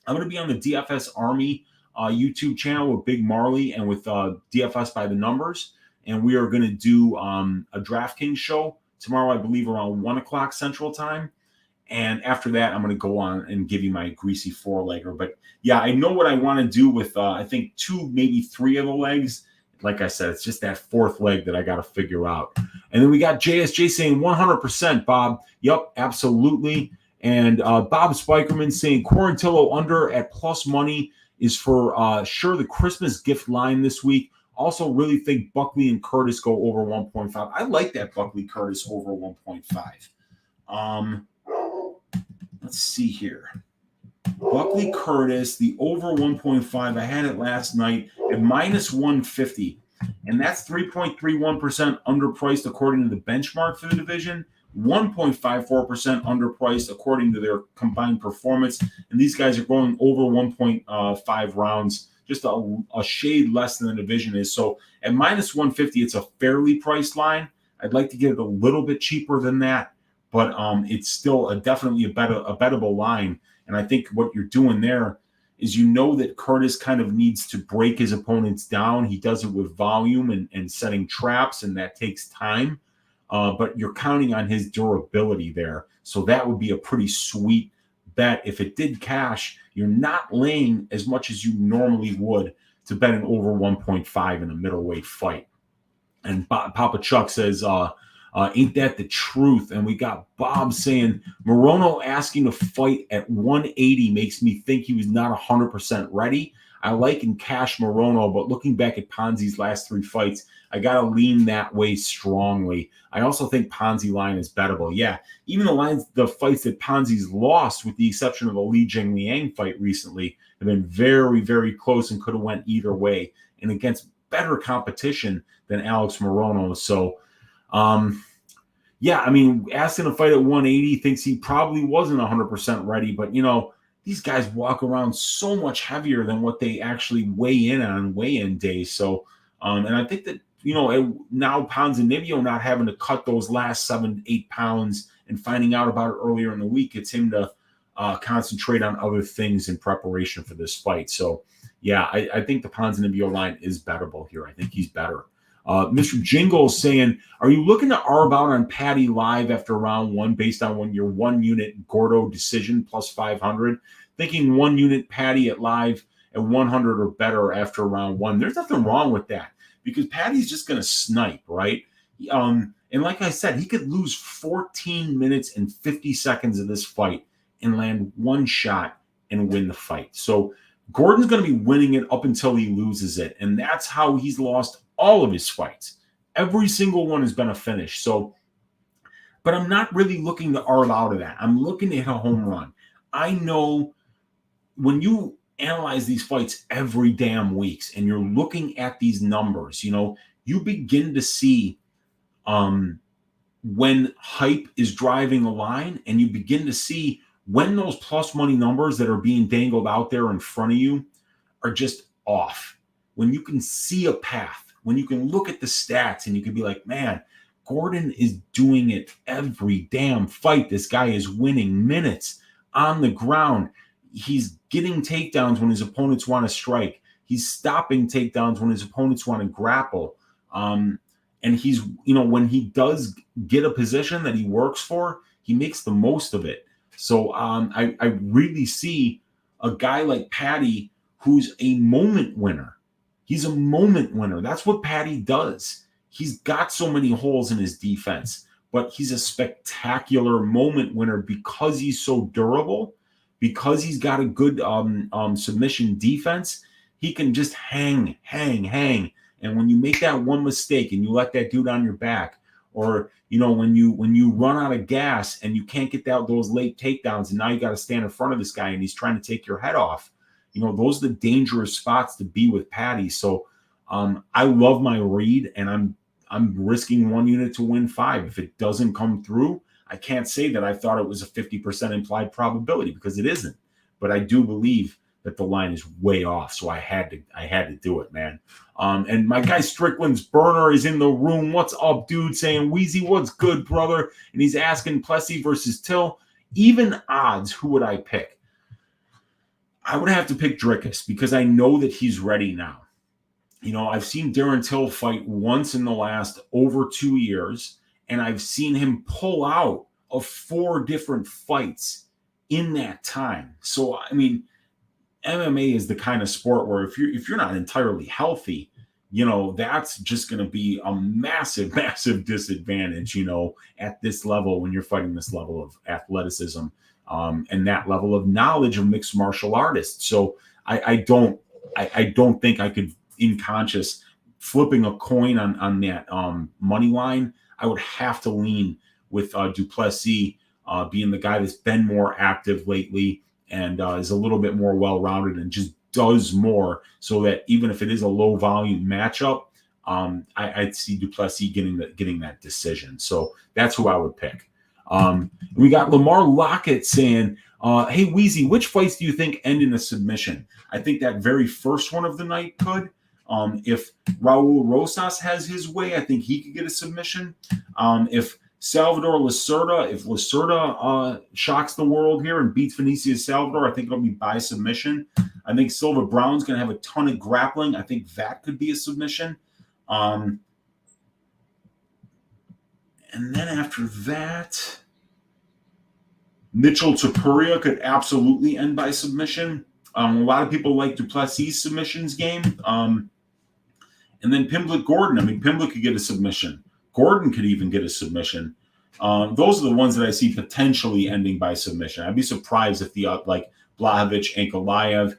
I'm going to be on the DFS Army YouTube channel with Big Marley and with DFS by the Numbers. And we are going to do a DraftKings show tomorrow, I believe, around 1 o'clock Central Time. And after that, I'm going to go on and give you my greasy 4-legger. But yeah, I know what I want to do with, I think, 2, maybe 3 of the legs. Like I said, it's just that 4th leg that I got to figure out. And then we got JSJ saying 100%, Bob. Yep, absolutely. And Bob Spikerman saying Quarantillo under at plus money is for sure the Christmas gift line this week. Also really think Buckley and Curtis go over 1.5. I like that Buckley Curtis over 1.5. Let's see here. Buckley Curtis, the over 1.5. I had it last night at minus 150. And that's 3.31% underpriced according to the benchmark for the division, 1.54% underpriced according to their combined performance. And these guys are going over 1.5 rounds, just a shade less than the division is. So at minus 150, it's a fairly priced line. I'd like to get it a little bit cheaper than that, but it's still definitely a bettable line. And I think what you're doing there is that Curtis kind of needs to break his opponents down. He does it with volume and setting traps, and that takes time. But you're counting on his durability there. So that would be a pretty sweet bet. If it did cash, you're not laying as much as you normally would to bet an over 1.5 in a middleweight fight. And Papa Chuck says, ain't that the truth? And we got Bob saying, Morono asking to fight at 180 makes me think he was not 100% ready. I like and cash Morono, but looking back at Ponzi's last 3 fights, I got to lean that way strongly. I also think Ponzi line is bettable. Yeah, even the fights that Ponzi's lost, with the exception of the Li Jingliang fight recently, have been very, very close and could have went either way, and against better competition than Alex Morono. So, asking to fight at 180 thinks he probably wasn't 100% ready, but these guys walk around so much heavier than what they actually weigh in on weigh-in day. So, and I think that, now Ponzinibbio not having to cut those last 7-8 pounds and finding out about it earlier in the week, it's him to concentrate on other things in preparation for this fight. So, yeah, I think the Ponzinibbio line is bettable here. I think he's better. Mr. Jingle saying, are you looking to arb out on Patty live after round one based on your 1 unit Gordo decision plus 500? Thinking 1 unit Patty at live at 100 or better after round one. There's nothing wrong with that because Patty's just going to snipe, right? And like I said, he could lose 14 minutes and 50 seconds of this fight and land one shot and win the fight. So Gordon's going to be winning it up until he loses it. And that's how he's lost all of his fights. Every single one has been a finish. So, but I'm not really looking to arb out of that. I'm looking to hit a home run. I know when you analyze these fights every damn weeks and you're looking at these numbers, you begin to see when hype is driving a line, and you begin to see when those plus money numbers that are being dangled out there in front of you are just off. When you can see a path, when you can look at the stats and you can be like, man, Gordon is doing it every damn fight. This guy is winning minutes on the ground. He's getting takedowns when his opponents want to strike. He's stopping takedowns when his opponents want to grapple. And he's, when he does get a position that he works for, he makes the most of it. So I really see a guy like Patty who's a moment winner. He's a moment winner. That's what Patty does. He's got so many holes in his defense, but he's a spectacular moment winner because he's so durable, because he's got a good submission defense. He can just hang. And when you make that one mistake and you let that dude on your back, or when you run out of gas and you can't get those late takedowns, and now you got to stand in front of this guy and he's trying to take your head off, those are the dangerous spots to be with Patty. So I love my read, and I'm risking 1 unit to win 5. If it doesn't come through, I can't say that I thought it was a 50% implied probability, because it isn't. But I do believe that the line is way off, so I had to do it, man. And my guy Strickland's Burner is in the room. What's up, dude? Saying, Weezy, what's good, brother? And he's asking Plessy versus Till. Even odds, who would I pick? I would have to pick Drickus, because I know that he's ready now. I've seen Darren Till fight once in the last over 2 years, and I've seen him pull out of 4 different fights in that time. So, I mean, MMA is the kind of sport where if you're not entirely healthy, that's just going to be a massive, massive disadvantage, at this level when you're fighting this level of athleticism and that level of knowledge of mixed martial artists. So I don't think I could, in conscious, flipping a coin on that money line, I would have to lean with Duplessis being the guy that's been more active lately and is a little bit more well-rounded and just does more, so that even if it is a low-volume matchup, I'd see Duplessis getting that decision. So that's who I would pick. We got Lamar Lockett saying, hey, Weezy, which fights do you think end in a submission? I think that very first one of the night could. If Raul Rosas has his way, I think he could get a submission. If Salvador Lacerda shocks the world here and beats Vinicius Salvador, I think it'll be by submission. I think Silva Brown's going to have a ton of grappling. I think that could be a submission. And then after that, Mitchell Topuria could absolutely end by submission. A lot of people like Duplessis' submissions game. And then Pimblett Gordon. I mean, Pimblett could get a submission. Gordon could even get a submission. Those are the ones that I see potentially ending by submission. I'd be surprised if the like Blachowicz, Ankalaev,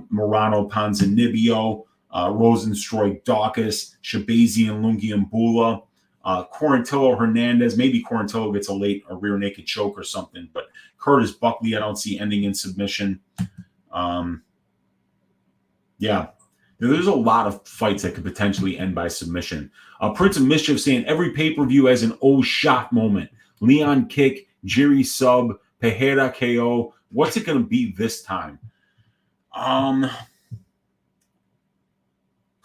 Morano, Ponzinibbio, Rosenstruik, Dawkins, Shabazian, Lungi, and Bula, Quarantillo, Hernandez. Maybe Quarantillo gets a rear naked choke or something, but Curtis Buckley I don't see ending in submission. Yeah. There's a lot of fights that could potentially end by submission. Prince of Mischief saying every pay-per-view has an shot moment. Leon kick, Jiri sub, Pereira KO. What's it going to be this time?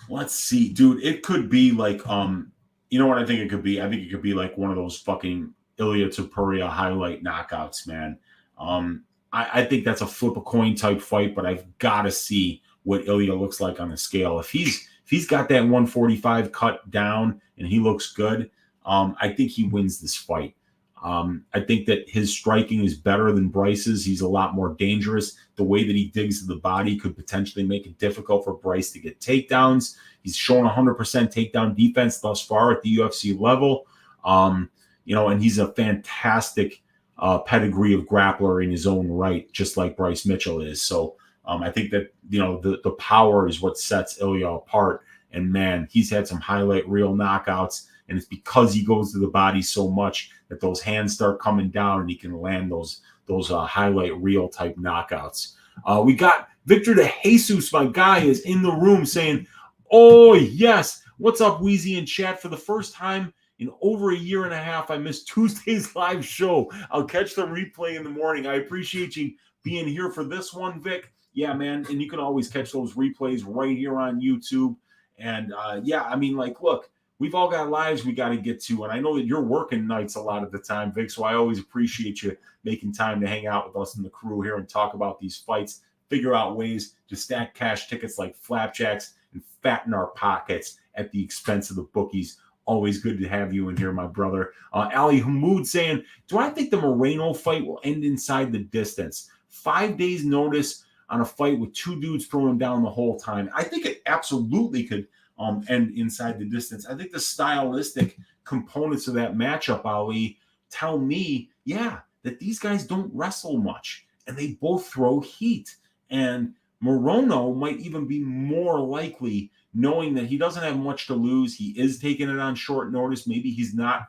Let's see, dude. It could be like, you know what I think it could be? I think it could be like one of those fucking Ilia Topuria highlight knockouts, man. I think that's a flip a coin type fight, but I've got to see what Ilya looks like on the scale. If if he's got that 145 cut down and he looks good, I think he wins this fight. I think that his striking is better than Bryce's. He's a lot more dangerous. The way that he digs to the body could potentially make it difficult for Bryce to get takedowns. He's shown 100% takedown defense thus far at the UFC level. And he's a fantastic pedigree of grappler in his own right, just like Bryce Mitchell is. So I think that, the power is what sets Ilya apart. And man, he's had some highlight reel knockouts. And it's because he goes to the body so much that those hands start coming down and he can land those highlight reel type knockouts. We got Victor De Jesus, my guy, is in the room saying, "Oh, yes. What's up, Weezy in chat? For the first time in over a year and a half, I missed Tuesday's live show. I'll catch the replay in the morning. I appreciate you being here for this one, Vic. Yeah, man. And you can always catch those replays right here on YouTube. And look, we've all got lives we got to get to. And I know that you're working nights a lot of the time, Vic. So I always appreciate you making time to hang out with us and the crew here and talk about these fights, figure out ways to stack cash tickets like flapjacks and fatten our pockets at the expense of the bookies. Always good to have you in here, my brother. Ali Hamoud saying, do I think the Moreno fight will end inside the distance? 5 days notice on a fight with two dudes throwing down the whole time. I think it absolutely could end inside the distance. I think the stylistic components of that matchup, Ali, tell me, that these guys don't wrestle much and they both throw heat. And Moreno might even be more likely, knowing that he doesn't have much to lose. He is taking it on short notice. Maybe he's not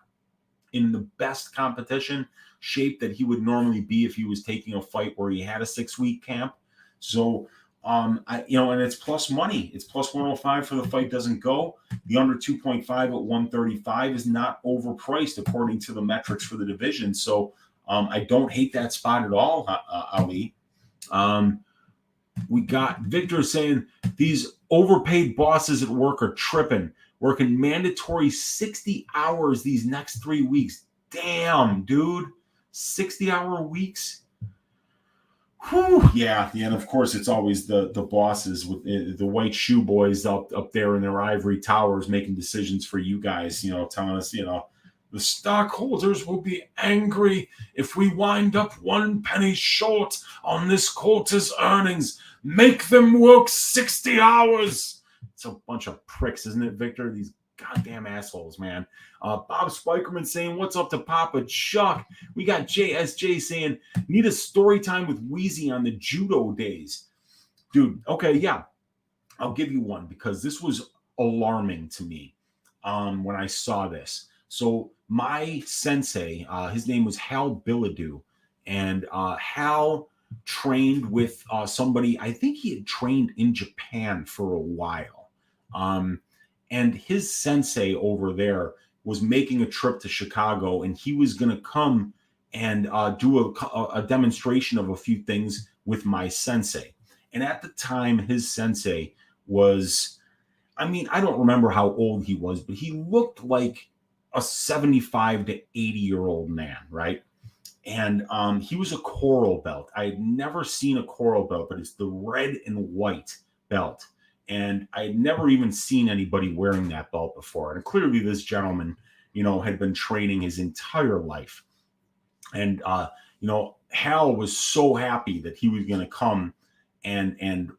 in the best competition shape that he would normally be if he was taking a fight where he had a 6-week camp. So, and it's plus money. It's plus 105 for the fight doesn't go. The under 2.5 at 135 is not overpriced according to the metrics for the division. So I don't hate that spot at all, Ali. We got Victor saying these overpaid bosses at work are tripping, working mandatory 60 hours these next 3 weeks. Damn, dude, 60-hour weeks. Whew. Yeah, and of course it's always the bosses with the white shoe boys up there in their ivory towers making decisions for you guys, telling us, the stockholders will be angry if we wind up 1 penny short on this quarter's earnings. Make them work 60 hours. It's a bunch of pricks, isn't it, Victor? These goddamn assholes, man. Bob Spikerman saying, what's up to Papa Chuck? We got JSJ saying, need a story time with Weezy on the judo days. Dude, okay, yeah. I'll give you one because this was alarming to me when I saw this. So my sensei, his name was Hal Bilodeau, and Hal trained with somebody, I think he had trained in Japan for a while. And his sensei over there was making a trip to Chicago, and he was going to come and do a demonstration of a few things with my sensei. And at the time, his sensei was, I don't remember how old he was, but he looked like a 75 to 80-year-old man, right? And he was a coral belt. I had never seen a coral belt, but it's the red and white belt. And I had never even seen anybody wearing that belt before. And clearly this gentleman, had been training his entire life. And, Hal was so happy that he was going to come and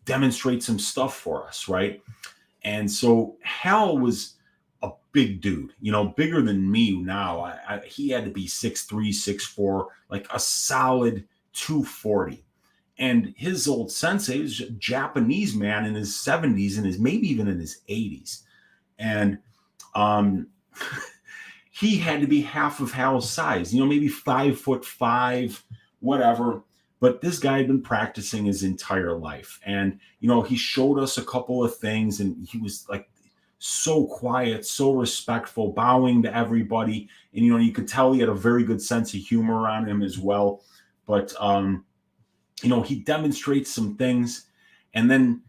demonstrate some stuff for us, right? And so Hal was a big dude, bigger than me now. He had to be 6'3", 6'4", like a solid 240. And his old sensei was a Japanese man in his 70s and maybe even in his 80s. And he had to be half of Hal's size, maybe 5'5", whatever. But this guy had been practicing his entire life. And, he showed us a couple of things, and he was like so quiet, so respectful, bowing to everybody. And, you could tell he had a very good sense of humor on him as well. But, he demonstrates some things, and then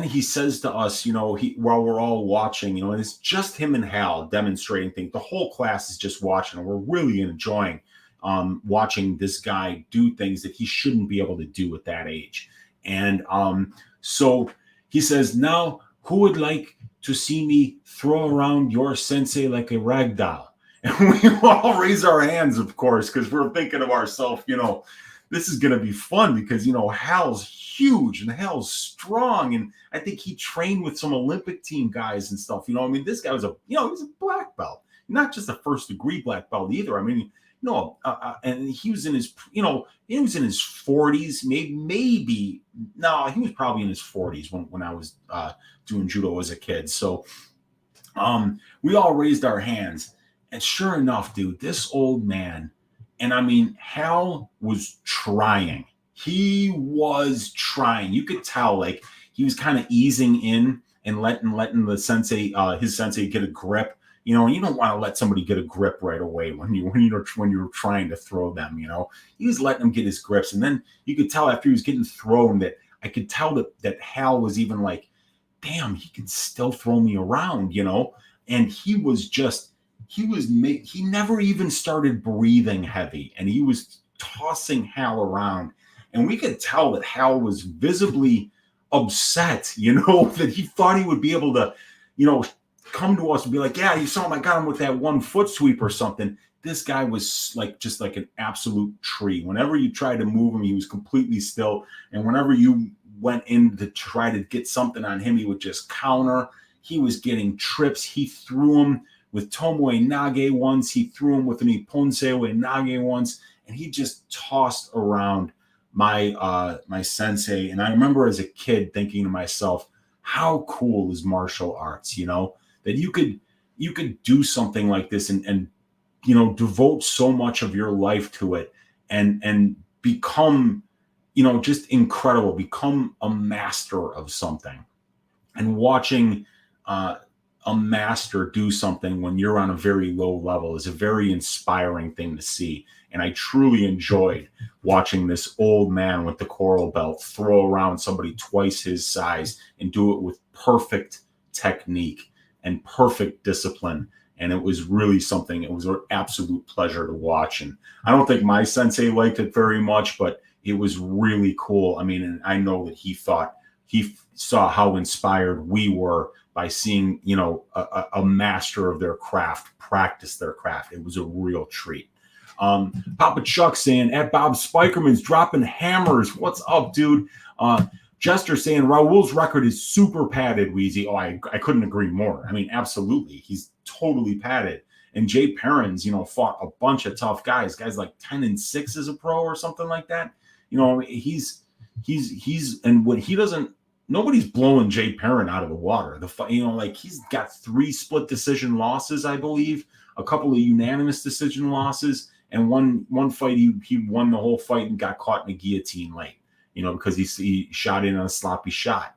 he says to us, while we're all watching, and it's just him and Hal demonstrating things. The whole class is just watching, and we're really enjoying watching this guy do things that he shouldn't be able to do at that age. And so He says, now who would like to see me throw around your sensei like a rag doll? And we all raise our hands, of course, because we're thinking of ourselves, this is going to be fun because, Hal's huge and Hal's strong. And I think he trained with some Olympic team guys and stuff. This guy was he was a black belt, not just a first degree black belt either. And he was in his, he was in his 40s, maybe, no, he was probably in his 40s when I was doing judo as a kid. So we all raised our hands. And sure enough, dude, this old man, and Hal was trying. He was trying. You could tell, like, he was kind of easing in and letting the sensei, his sensei, get a grip. You don't want to let somebody get a grip right away when you're trying to throw them. He was letting him get his grips, and then you could tell after he was getting thrown that I could tell that Hal was even like, damn, he can still throw me around, and he never even started breathing heavy, and he was tossing Hal around, and we could tell that Hal was visibly upset, that he thought he would be able to, come to us and be like, yeah, you saw him, I got him with that one foot sweep or something. This guy was just like an absolute tree. Whenever you tried to move him, he was completely still, and whenever you went in to try to get something on him, he would just counter. He was getting trips. He threw him with Tomoe Nage once. He threw him with an Ipponsei Nage once, and he just tossed around my sensei. And I remember as a kid thinking to myself, how cool is martial arts, that you could do something like this and devote so much of your life to it and become, just incredible, become a master of something. And watching a master do something when you're on a very low level is a very inspiring thing to see. And I truly enjoyed watching this old man with the coral belt throw around somebody twice his size and do it with perfect technique and perfect discipline. And it was really something, it was an absolute pleasure to watch. And I don't think my sensei liked it very much, but it was really cool. And I know that he saw how inspired we were by seeing, a master of their craft practice their craft. It was a real treat. Papa Chuck saying, at Bob Spikerman's dropping hammers. What's up, dude? Jester saying, Raul's record is super padded, Weezy. Oh, I couldn't agree more. Absolutely. He's totally padded. And Jay Perrins, fought a bunch of tough guys like 10-6 as a pro or something like that. He's and what he doesn't, nobody's blowing Jay Perrin out of the water. He's got 3 split decision losses, I believe, a couple of unanimous decision losses, and one fight he won the whole fight and got caught in a guillotine late, because he shot in on a sloppy shot.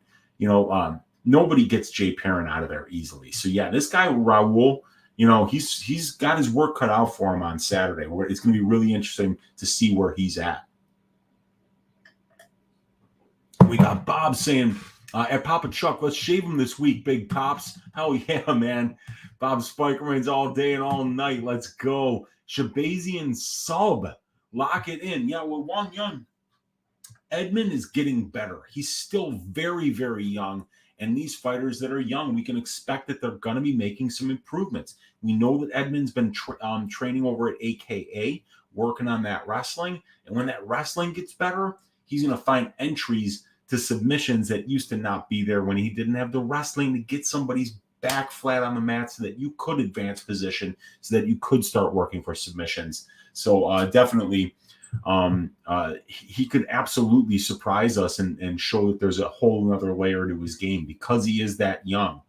Nobody gets Jay Perrin out of there easily. So yeah, this guy Raul, he's got his work cut out for him on Saturday. It's going to be really interesting to see where he's at. We got Bob saying, at Papa Chuck, let's shave him this week, Big Pops. Hell yeah, man. Bob Spikerman's all day and all night. Let's go. Shabazian sub. Lock it in. Yeah, well, Wang Young. Edmund is getting better. He's still very, very young. And these fighters that are young, we can expect that they're going to be making some improvements. We know that Edmund's been training over at AKA, working on that wrestling. And when that wrestling gets better, he's going to find entries to submissions that used to not be there when he didn't have the wrestling to get somebody's back flat on the mat so that you could advance position, so that you could start working for submissions. So definitely he could absolutely surprise us and show that there's a whole other layer to his game because he is that young.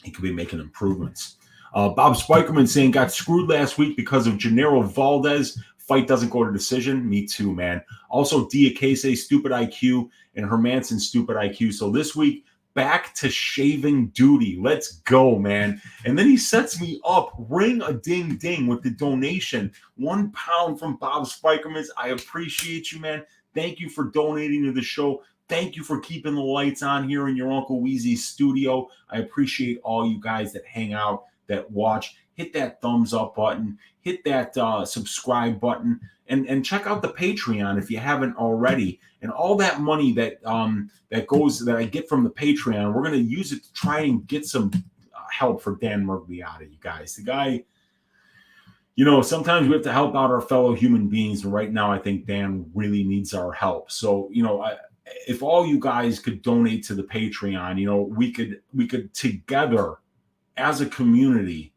He could be making improvements. Bob Spikerman saying, got screwed last week because of Gennaro Valdez. Fight doesn't go to decision. Me too, man. Also, Diakese, stupid IQ, and Hermanson, stupid IQ. So this week, back to shaving duty. Let's go, man. And then he sets me up, ring a ding ding with the donation. £1 from Bob Spikerman. I appreciate you, man. Thank you for donating to the show. Thank you for keeping the lights on here in your Uncle Weezy's studio. I appreciate all you guys that hang out, that watch, hit that thumbs up button, hit that subscribe button, and check out the Patreon if you haven't already. And all that money that that I get from the Patreon, we're going to use it to try and get some help for Dan Miragliotta, you guys. The guy, sometimes we have to help out our fellow human beings. And right now, I think Dan really needs our help. So, if all you guys could donate to the Patreon, we could together as a community,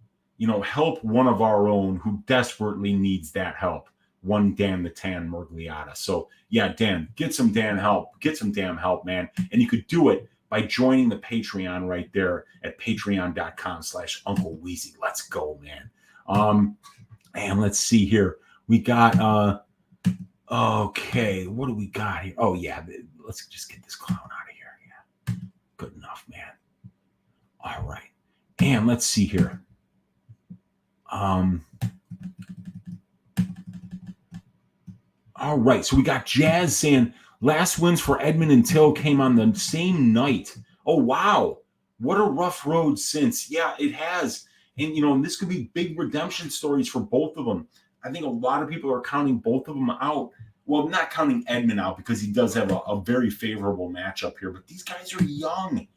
help one of our own who desperately needs that help. One Dan the Tan Miragliotta. So yeah, Dan, get some damn help, man. And you could do it by joining the Patreon right there at patreon.com/Uncle Weezy. Let's go, man. And let's see here. We got okay, what do we got here? Oh yeah, let's just get this clown out of here. Yeah, good enough, man. All right, and let's see here. All right, so we got Jazz saying last wins for Edmund and Till came on the same night. Oh wow, what a rough road since. Yeah, it has, and this could be big redemption stories for both of them. I think a lot of people are counting both of them out. Well, not counting Edmund out because he does have a very favorable matchup here, but these guys are young,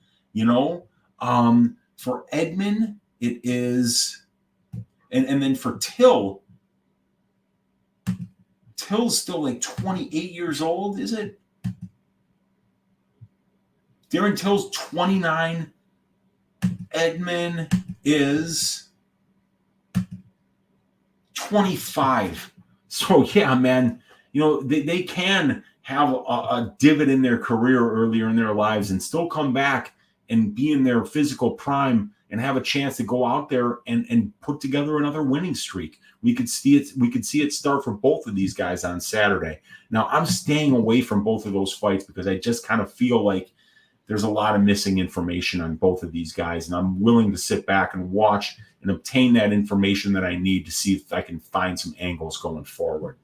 For Edmund, it is, and then for Till's still like 28 years old, is it? Darren Till's 29. Edmund is 25. So yeah, man, they can have a divot in their career earlier in their lives and still come back and be in their physical prime and have a chance to go out there and put together another winning streak. We could see it start for both of these guys on Saturday. Now, I'm staying away from both of those fights because I just kind of feel like there's a lot of missing information on both of these guys, and I'm willing to sit back and watch and obtain that information that I need to see if I can find some angles going forward.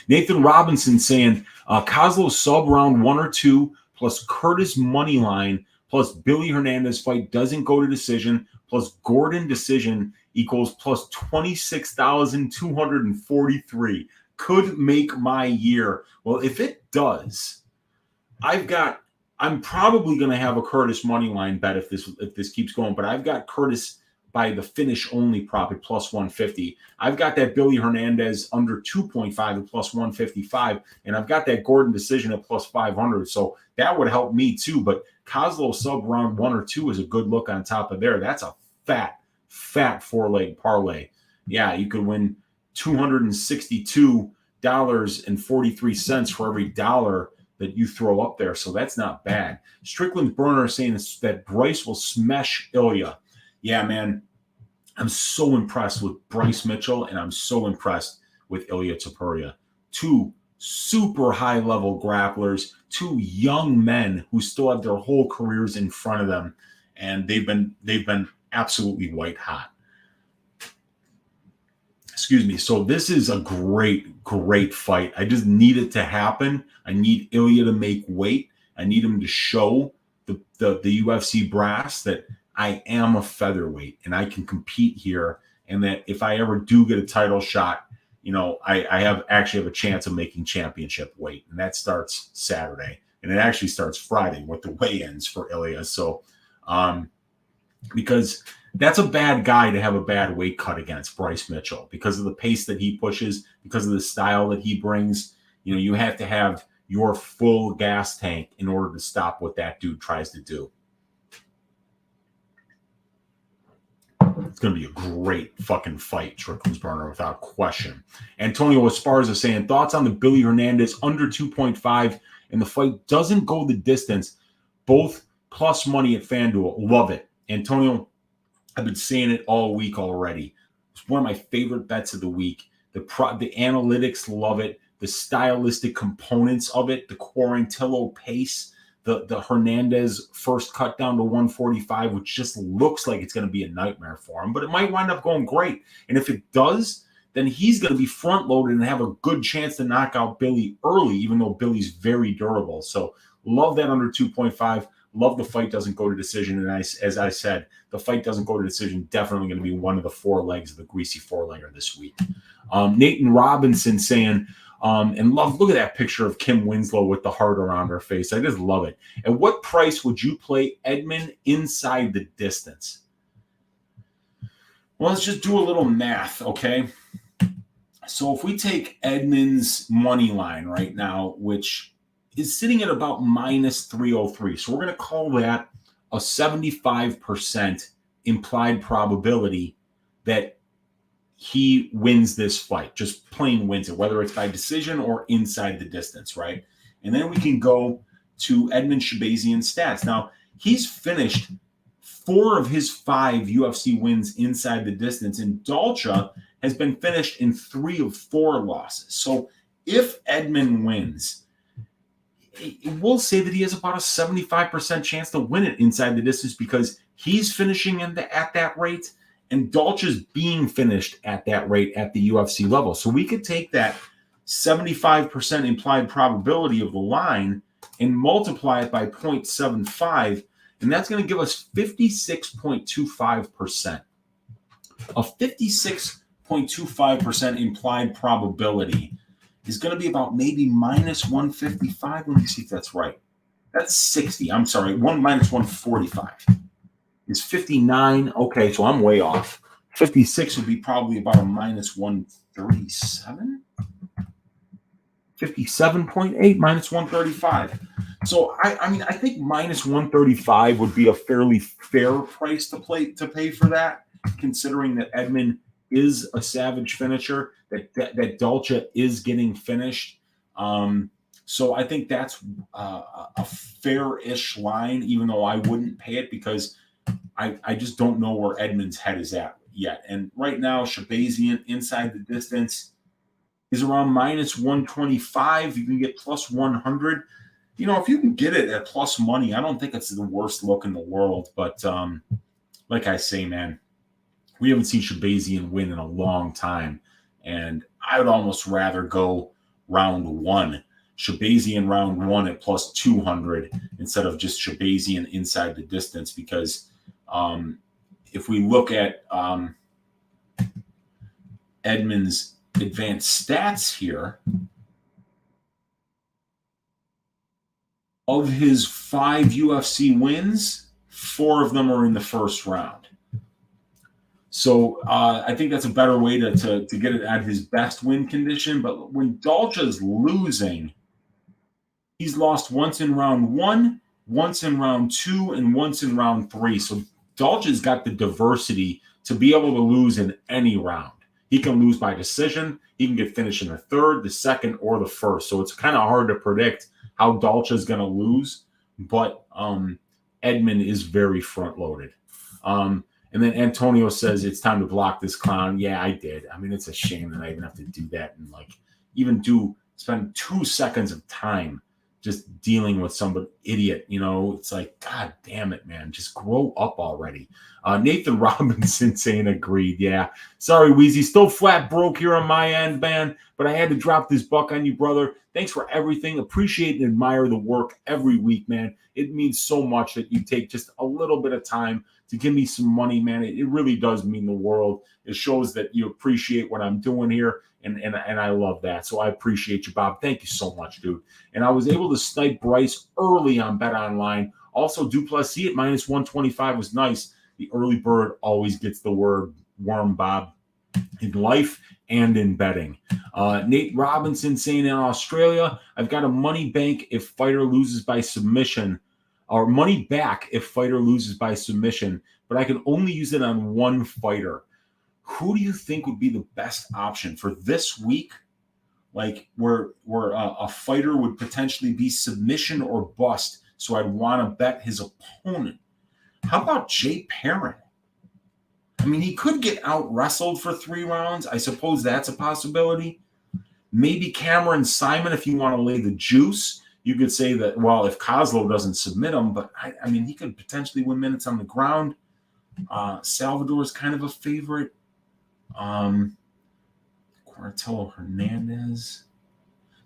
Nathan Robinson saying Kozlov sub round 1 or 2 plus Curtis money line plus Billy Hernandez fight doesn't go to decision plus Gordon decision equals plus 26,243. Could make my year. Well, if it does, I'm probably going to have a Curtis money line bet if this keeps going, but I've got Curtis by the finish only prop at plus 150. I've got that Billy Hernandez under 2.5 at plus 155, and I've got that Gordon decision at plus 500. So that would help me too. But Kozlov sub round 1 or 2 is a good look on top of there. That's a fat 4-leg parlay. Yeah, you could win $262.43 for every dollar that you throw up there. So that's not bad. Strickland's Burner saying that Bryce will smash Ilya. Yeah, man, I'm so impressed with Bryce Mitchell, and I'm so impressed with Ilya Topuria. Two super high-level grapplers, two young men who still have their whole careers in front of them, and they've been absolutely white hot. Excuse me. So this is a great fight. I just need it to happen. I need Ilya to make weight. I need him to show the UFC brass that I am a featherweight and I can compete here, and that if I ever do get a title shot, I have a chance of making championship weight, and that starts Saturday, and it actually starts Friday with the weigh-ins for Ilya. So, because that's a bad guy to have a bad weight cut against, Bryce Mitchell, because of the pace that he pushes, because of the style that he brings. You have to have your full gas tank in order to stop what that dude tries to do. It's going to be a great fucking fight, Strickland's Burner, without question. Antonio Esparza saying, thoughts on the Billy Hernandez under 2.5, and the fight doesn't go the distance. Both plus money at FanDuel. Love it. Antonio, I've been saying it all week already. It's one of my favorite bets of the week. The analytics love it. The stylistic components of it, the Quarantillo pace, the Hernandez first cut down to 145, which just looks like it's going to be a nightmare for him, but it might wind up going great. And if it does, then he's going to be front-loaded and have a good chance to knock out Billy early, even though Billy's very durable. So love that under 2.5. Love the fight doesn't go to decision. And as I said, the fight doesn't go to decision. Definitely going to be one of the 4 legs of the greasy 4-legger this week. Nathan Robinson saying, and look at that picture of Kim Winslow with the heart around her face. I just love it. At what price would you play Edmund inside the distance? Well, let's just do a little math, okay? So if we take Edmund's money line right now, which is sitting at about minus 303, so we're going to call that a 75% implied probability that he wins this fight, just plain wins it, whether it's by decision or inside the distance, right? And then we can go to Edmund Shabazian's stats. Now, he's finished 4 of his 5 UFC wins inside the distance, and Dalcha has been finished in 3 of 4 losses. So if Edmund wins, we'll say that he has about a 75% chance to win it inside the distance because he's finishing at that rate, and Dalcha's being finished at that rate at the UFC level. So we could take that 75% implied probability of the line and multiply it by 0.75, and that's going to give us 56.25%. A 56.25% implied probability is going to be about maybe minus 155. Let me see if that's right. That's 60. I'm sorry, minus 145 is 59. Okay, so I'm way off. 56 would be probably about a minus 137. 57.8 minus 135. So I mean, I think minus 135 would be a fairly fair price to pay for that, considering that Edmund is a savage finisher, that Dalcha is getting finished. So I think that's a fair-ish line, even though I wouldn't pay it because I just don't know where Edmund's head is at yet. And right now, Shabazian inside the distance is around minus 125. You can get plus 100. You know, if you can get it at plus money, I don't think it's the worst look in the world. But like I say, man, we haven't seen Shabazian win in a long time. And I would almost rather go round 1. Shabazian round 1 at plus 200 instead of just Shabazian inside the distance because if we look at Edmund's advanced stats here, of his 5 UFC wins, 4 of them are in the first round. So I think that's a better way to get it at his best win condition. But when Dalcha's losing, he's lost once in round 1, once in round 2, and once in round 3. So Dalcha's got the diversity to be able to lose in any round. He can lose by decision. He can get finished in the 3rd, the 2nd, or the 1st. So it's kind of hard to predict how Dalcha's going to lose. But Edmund is very front-loaded. And then Antonio says, it's time to block this clown. Yeah, I did. I mean, it's a shame that I even have to do that and spend 2 seconds of time just dealing with some idiot. You know, it's like, God damn it, man. Just grow up already. Nathan Robinson saying agreed. Yeah. Sorry, Weezy. Still flat broke here on my end, man. But I had to drop this buck on you, brother. Thanks for everything. Appreciate and admire the work every week, man. It means so much that you take just a little bit of time to give me some money, man. It really does mean the world. It shows that you appreciate what I'm doing here, and I love that. So I appreciate you, Bob. Thank you so much, dude. And I was able to snipe Bryce early on Bet Online. Also, Duplessis at minus 125 was nice. The early bird always gets the worm, Bob, in life and in betting. Nate Robinson saying in Australia, I've got a money bank if fighter loses by submission, or money back if fighter loses by submission, but I can only use it on one fighter. Who do you think would be the best option for this week? Like where a fighter would potentially be submission or bust, so I'd want to bet his opponent. How about Jay Perrin? I mean, he could get out-wrestled for 3 rounds. I suppose that's a possibility. Maybe Cameron Simon, if you want to lay the juice. You could say that, well, if Kozlov doesn't submit him, but I mean, he could potentially win minutes on the ground. Salvador is kind of a favorite. Cuartello Hernandez.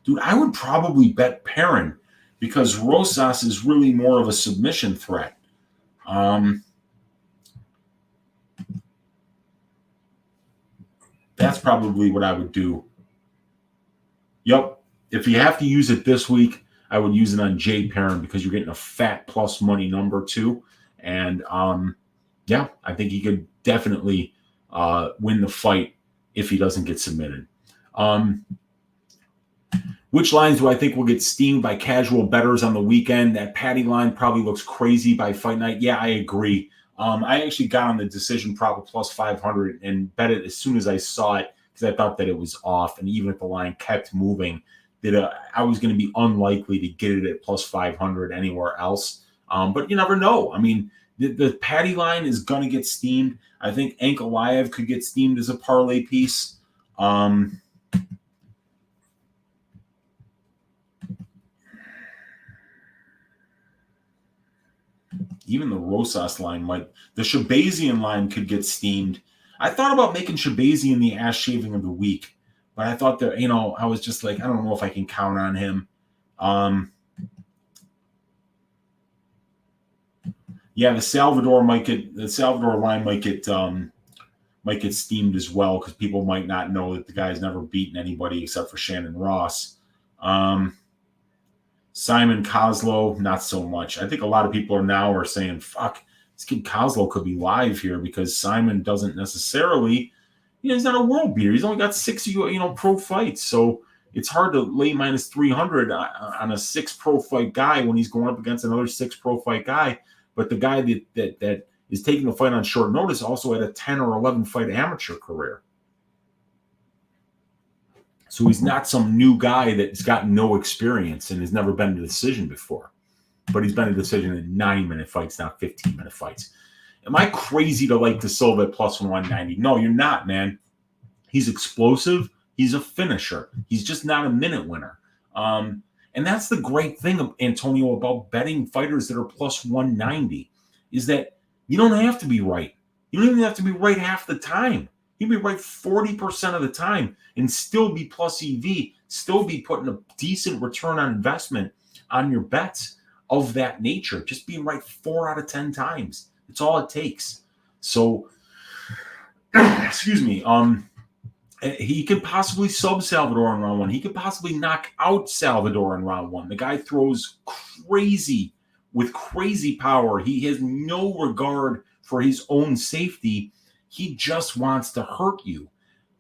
Dude, I would probably bet Perrin because Rosas is really more of a submission threat. That's probably what I would do. Yep. If you have to use it this week, I would use it on Jay Perrin because you're getting a fat plus money number too. And yeah, I think he could definitely win the fight if he doesn't get submitted. Which lines do I think will get steamed by casual bettors on the weekend? That Patty line probably looks crazy by fight night. Yeah, I agree. I actually got on the decision prop of plus 500 and bet it as soon as I saw it because I thought that it was off. And even if the line kept moving, that I was going to be unlikely to get it at plus 500 anywhere else. But you never know. I mean, the Patty line is going to get steamed. I think Ankalaev could get steamed as a parlay piece. Even the Rosas line might. The Shabazian line could get steamed. I thought about making Shabazian the ass shaving of the week, but I thought that, I was just like, I don't know if I can count on him. Yeah, the Salvador line might get steamed as well because people might not know that the guy's never beaten anybody except for Shannon Ross. Simon Kozlo, not so much. I think a lot of people are saying, fuck, this kid Kozlo could be live here because Simon doesn't necessarily, he's not a world beater. He's only got 6, pro fights. So it's hard to lay minus 300 on a 6 pro fight guy when he's going up against another 6 pro fight guy. But the guy that is taking the fight on short notice also had a 10 or 11 fight amateur career. So he's not some new guy that's got no experience and has never been to a decision before. But he's been a decision in 9-minute fights, not 15-minute fights. Am I crazy to like De Silva at plus 190? No, you're not, man. He's explosive. He's a finisher. He's just not a minute winner. And that's the great thing, Antonio, about betting fighters that are plus 190 is that you don't have to be right. You don't even have to be right half the time. You'd be right 40% of the time and still be plus EV, still be putting a decent return on investment on your bets of that nature. Just being right 4 out of 10 times. It's all it takes. So, excuse me. He could possibly sub Salvador in round 1. He could possibly knock out Salvador in round 1. The guy throws with crazy power. He has no regard for his own safety. He just wants to hurt you.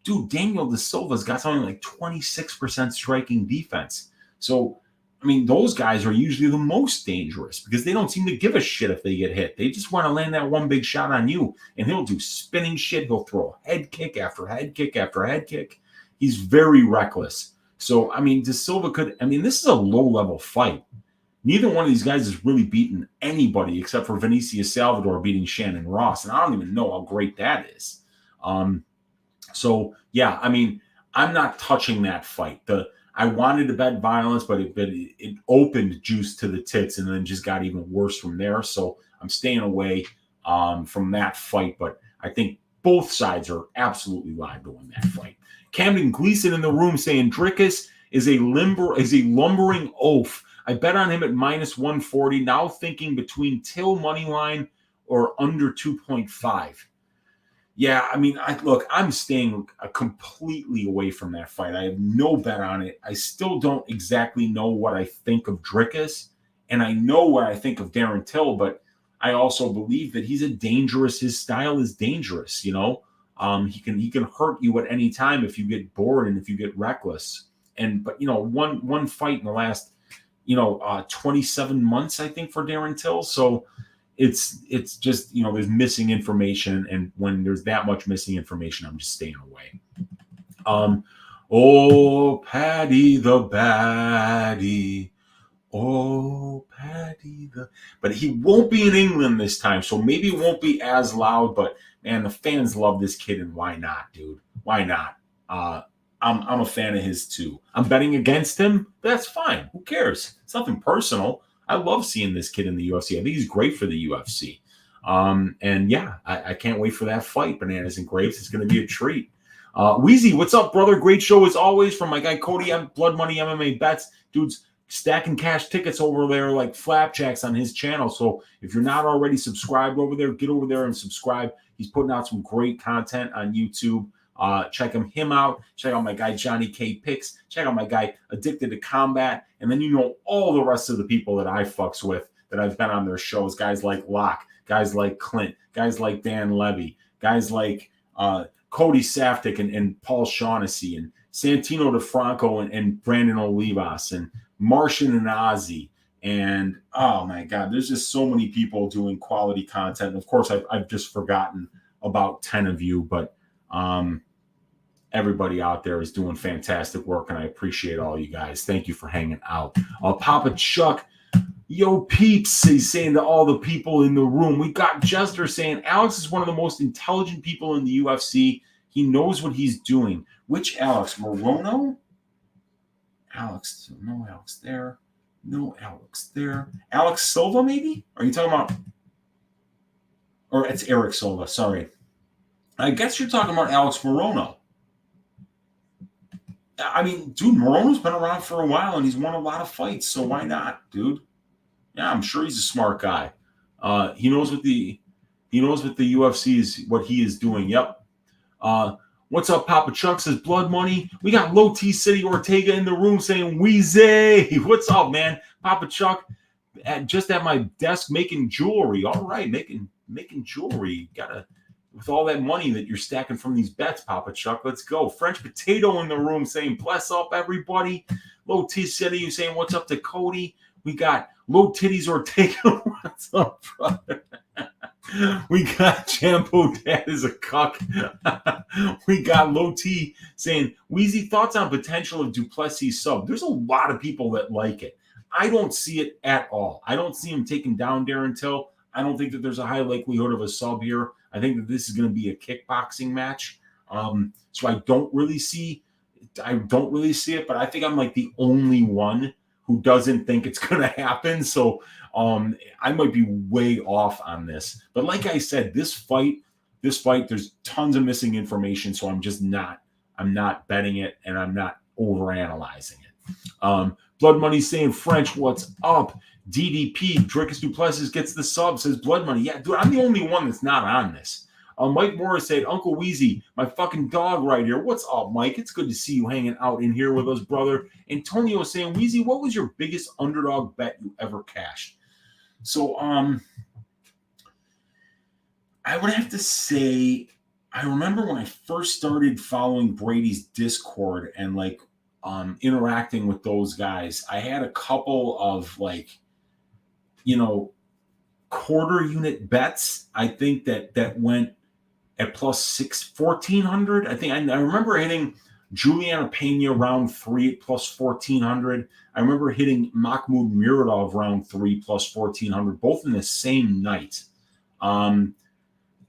Dude, Daniel De Silva's got something like 26% striking defense. So, I mean, those guys are usually the most dangerous because they don't seem to give a shit if they get hit. They just want to land that one big shot on you, and he'll do spinning shit. He'll throw head kick after head kick after head kick. He's very reckless. So, I mean, De Silva this is a low-level fight. Neither one of these guys has really beaten anybody except for Vinicius Salvador beating Shannon Ross, and I don't even know how great that is. So, yeah, I mean, I'm not touching that fight. I wanted to bet violence, but it opened juice to the tits and then just got even worse from there. So I'm staying away from that fight, but I think both sides are absolutely live to win that fight. Camden Gleason in the room saying Dricus is a lumbering oaf. I bet on him at minus 140, now thinking between Till money line or under 2.5. Yeah, I mean, I'm staying completely away from that fight. I have no bet on it. I still don't exactly know what I think of Dricus, and I know what I think of Darren Till, but I also believe that his style is dangerous, He can hurt you at any time if you get bored and if you get reckless. But one fight in the last 27 months, I think, for Darren Till. So it's just, there's missing information. And when there's that much missing information, I'm just staying away. Oh, Paddy the baddie. Oh, Paddy but he won't be in England this time. So maybe it won't be as loud, but man, the fans love this kid. And why not, dude? Why not? I'm a fan of his too. I'm betting against him. That's fine. Who cares? It's nothing personal. I love seeing this kid in the UFC. I think he's great for the UFC. And yeah, I can't wait for that fight. Bananas and Grapes. It's going to be a treat. Weezy, what's up, brother? Great show as always from my guy Cody. Blood Money MMA Bets. Dudes, stacking cash tickets over there like flapjacks on his channel. So if you're not already subscribed over there, get over there and subscribe. He's putting out some great content on YouTube. Check him out. Check out my guy Johnny K Picks. Check out my guy Addicted to Combat. And then you know all the rest of the people that I fucks with that I've been on their shows. Guys like Locke, guys like Clint, guys like Dan Levy, guys like Cody Saftik and Paul Shaughnessy and Santino DeFranco and Brandon Olivas and Martian and Ozzy. And oh my God, there's just so many people doing quality content. And of course, I've just forgotten about 10 of you, but everybody out there is doing fantastic work, and I appreciate all you guys. Thank you for hanging out. Papa Chuck, yo peeps, he's saying to all the people in the room. We got Jester saying Alex is one of the most intelligent people in the UFC. He knows what he's doing. Which Alex? Morono? Alex, no Alex there. No Alex there. Alex Silva, maybe? Are you talking about? Or it's Eric Silva, sorry. I guess you're talking about Alex Morono. I mean, dude, Morono's been around for a while and he's won a lot of fights, so why not, dude? Yeah, I'm sure he's a smart guy. He knows what the UFC is, what he is doing. Yep. What's up, Papa Chuck says Blood Money. We got Low T City Ortega in the room saying Weezy. What's up, man? Papa Chuck just at my desk making jewelry. All right, making jewelry. With all that money that you're stacking from these bets, Papa Chuck, let's go. French Potato in the room saying bless up, everybody. Low T City saying what's up to Cody. We got Low Titties Ortega. What's up, brother? We got Champo Dad is a cuck. We got Low T saying, Weezy, thoughts on potential of Duplessis sub? There's a lot of people that like it. I don't see it at all. I don't see him taking down Darren Till. I don't think that there's a high likelihood of a sub here. I think that this is going to be a kickboxing match. So I don't really see it, but I think I'm like the only one who doesn't think it's going to happen. So I might be way off on this. But like I said, this fight, there's tons of missing information. So I'm not betting it and I'm not overanalyzing it. Blood Money saying French, what's up? DDP, Dricus Duplessis gets the sub, says Blood Money. Yeah, dude, I'm the only one that's not on this. Mike Morris said, Uncle Weezy, my fucking dog right here. What's up, Mike? It's good to see you hanging out in here with us, brother. Antonio saying, Weezy, what was your biggest underdog bet you ever cashed? So, I would have to say, I remember when I first started following Brady's Discord and like interacting with those guys, I had a couple of like, quarter unit bets. I think that went at plus 1,400. I think I remember hitting Juliana Pena round 3 at plus 1,400. I remember hitting Mahmoud Muradov round 3 plus 1,400, both in the same night. And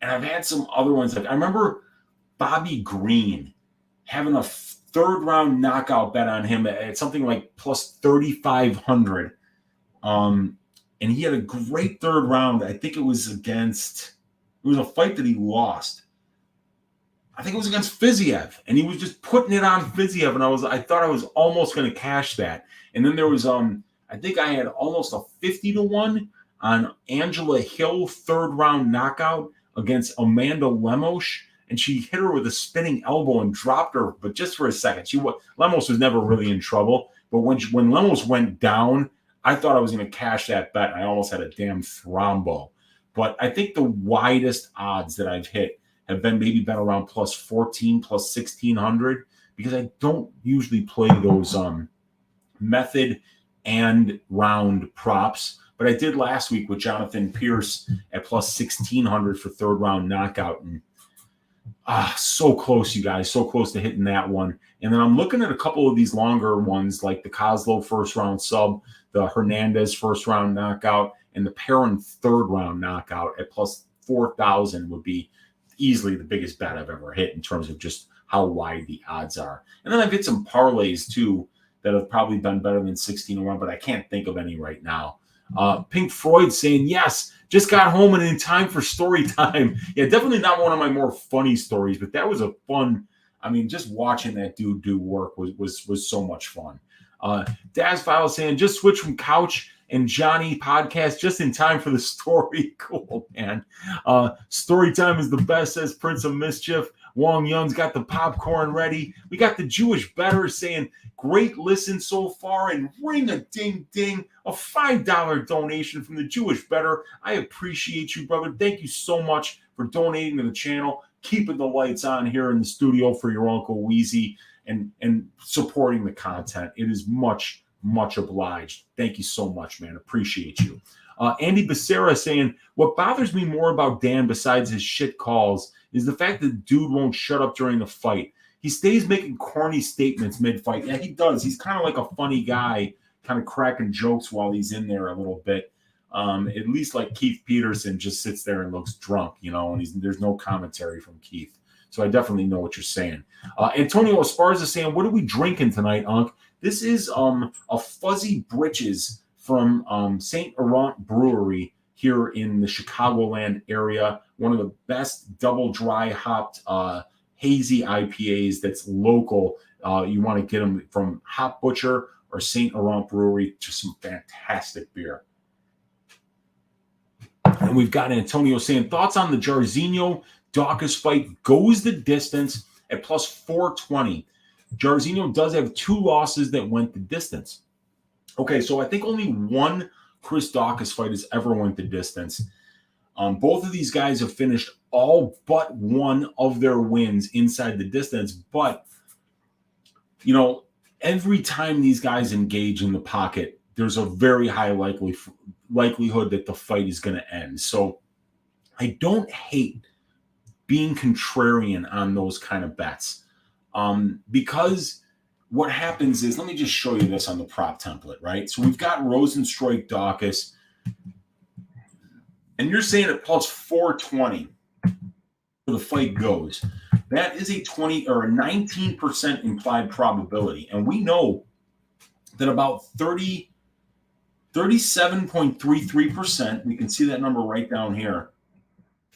I've had some other ones. Like I remember Bobby Green having a third round knockout bet on him at something like plus 3,500. And he had a great third round. I think it was a fight that he lost. I think it was against Fiziev, and he was just putting it on Fiziev, and I thought I was almost going to cash that. And then there was I think I had almost a 50-1 on Angela Hill third round knockout against Amanda Lemos, and she hit her with a spinning elbow and dropped her, but just for a second. Lemos was never really in trouble, but when Lemos went down, I thought I was going to cash that bet. I almost had a damn thrombo. But I think the widest odds that I've hit have been around plus 14, plus 1,600, because I don't usually play those method and round props. But I did last week with Jonathan Pierce at plus 1,600 for third round knockout. And so close, you guys, so close to hitting that one. And then I'm looking at a couple of these longer ones, like the Kozlov first round sub, the Hernandez first round knockout, and the Perrin third round knockout at plus 4,000 would be easily the biggest bet I've ever hit in terms of just how wide the odds are. And then I've hit some parlays too that have probably been better than 16-1, but I can't think of any right now. Pink Floyd saying, yes, just got home and in time for story time. Yeah, definitely not one of my more funny stories, but that was a fun, just watching that dude do work was so much fun. Daz File saying, just switch from Couch and Johnny podcast just in time for the story. Cool, man. Story time is the best, says Prince of Mischief. Wong Young's got the popcorn ready. We got the Jewish Better saying, great listen so far, and ring a ding ding, a $5 donation from the Jewish Better. I appreciate you, brother. Thank you so much for donating to the channel, keeping the lights on here in the studio for your Uncle Weezy, and supporting the content. It is much, much obliged. Thank you so much, man. Appreciate you. Andy Becerra saying, what bothers me more about Dan besides his shit calls is the fact that the dude won't shut up during the fight. He stays making corny statements mid-fight. Yeah, he does. He's kind of like a funny guy, kind of cracking jokes while he's in there a little bit. At least like Keith Peterson just sits there and looks drunk, and there's no commentary from Keith. So I definitely know what you're saying. Antonio Esparza is saying, what are we drinking tonight, Unc? This is a Fuzzy Britches from St. Laurent Brewery here in the Chicagoland area. One of the best double dry hopped hazy IPAs that's local. You want to get them from Hop Butcher or St. Laurent Brewery. Just some fantastic beer. And we've got Antonio saying, thoughts on the Jairzinho Dawkins fight goes the distance at plus 420. Jairzinho does have 2 losses that went the distance. Okay, so I think only one Chris Dawkins fight has ever went the distance. Both of these guys have finished all but one of their wins inside the distance. But, every time these guys engage in the pocket, there's a very high likelihood that the fight is going to end. So I don't hate being contrarian on those kind of bets, because what happens is, let me just show you this on the prop template, right? So we've got Rosenstruik Dawkins, and you're saying at plus 420 for the fight goes. That is a 20 or a 19% implied probability. And we know that about 37.33%, we can see that number right down here,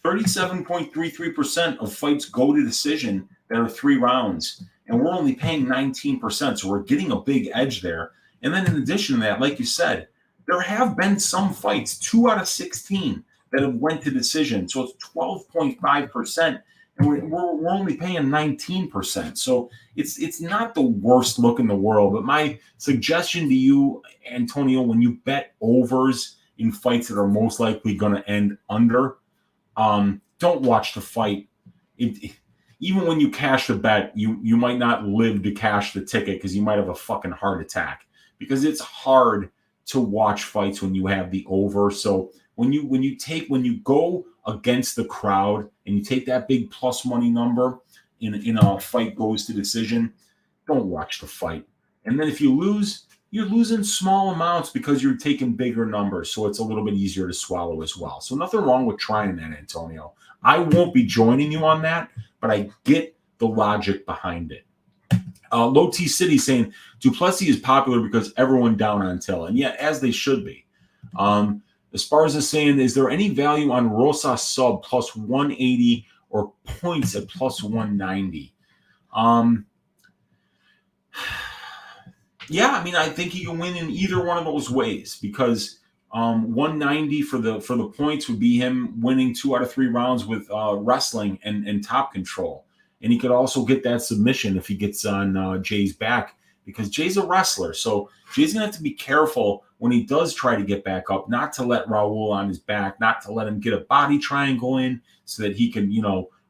37.33% of fights go to decision that are 3 rounds. And we're only paying 19%. So we're getting a big edge there. And then in addition to that, like you said, there have been some fights, 2 out of 16, that have went to decision. So it's 12.5%. And we're only paying 19%. So it's not the worst look in the world. But my suggestion to you, Antonio, when you bet overs in fights that are most likely going to end under, don't watch the fight. Even when you cash the bet, you might not live to cash the ticket because you might have a fucking heart attack, because it's hard to watch fights when you have the over. So when you go against the crowd and you take that big plus money number in a fight goes to decision, don't watch the fight. And then if you lose, you're losing small amounts because you're taking bigger numbers. So it's a little bit easier to swallow as well. So nothing wrong with trying that, Antonio. I won't be joining you on that, but I get the logic behind it. Low T City saying Duplessis is popular because everyone down on Till. And yeah, as they should be. Esparza is saying, is there any value on Rosas sub plus 180 or points at plus 190? Yeah, I mean, I think he can win in either one of those ways, because 190 for the points would be him winning 2 out of 3 rounds with wrestling and top control. And he could also get that submission if he gets on Jay's back, because Jay's a wrestler. So Jay's going to have to be careful when he does try to get back up, not to let Raul on his back, not to let him get a body triangle in so that he can,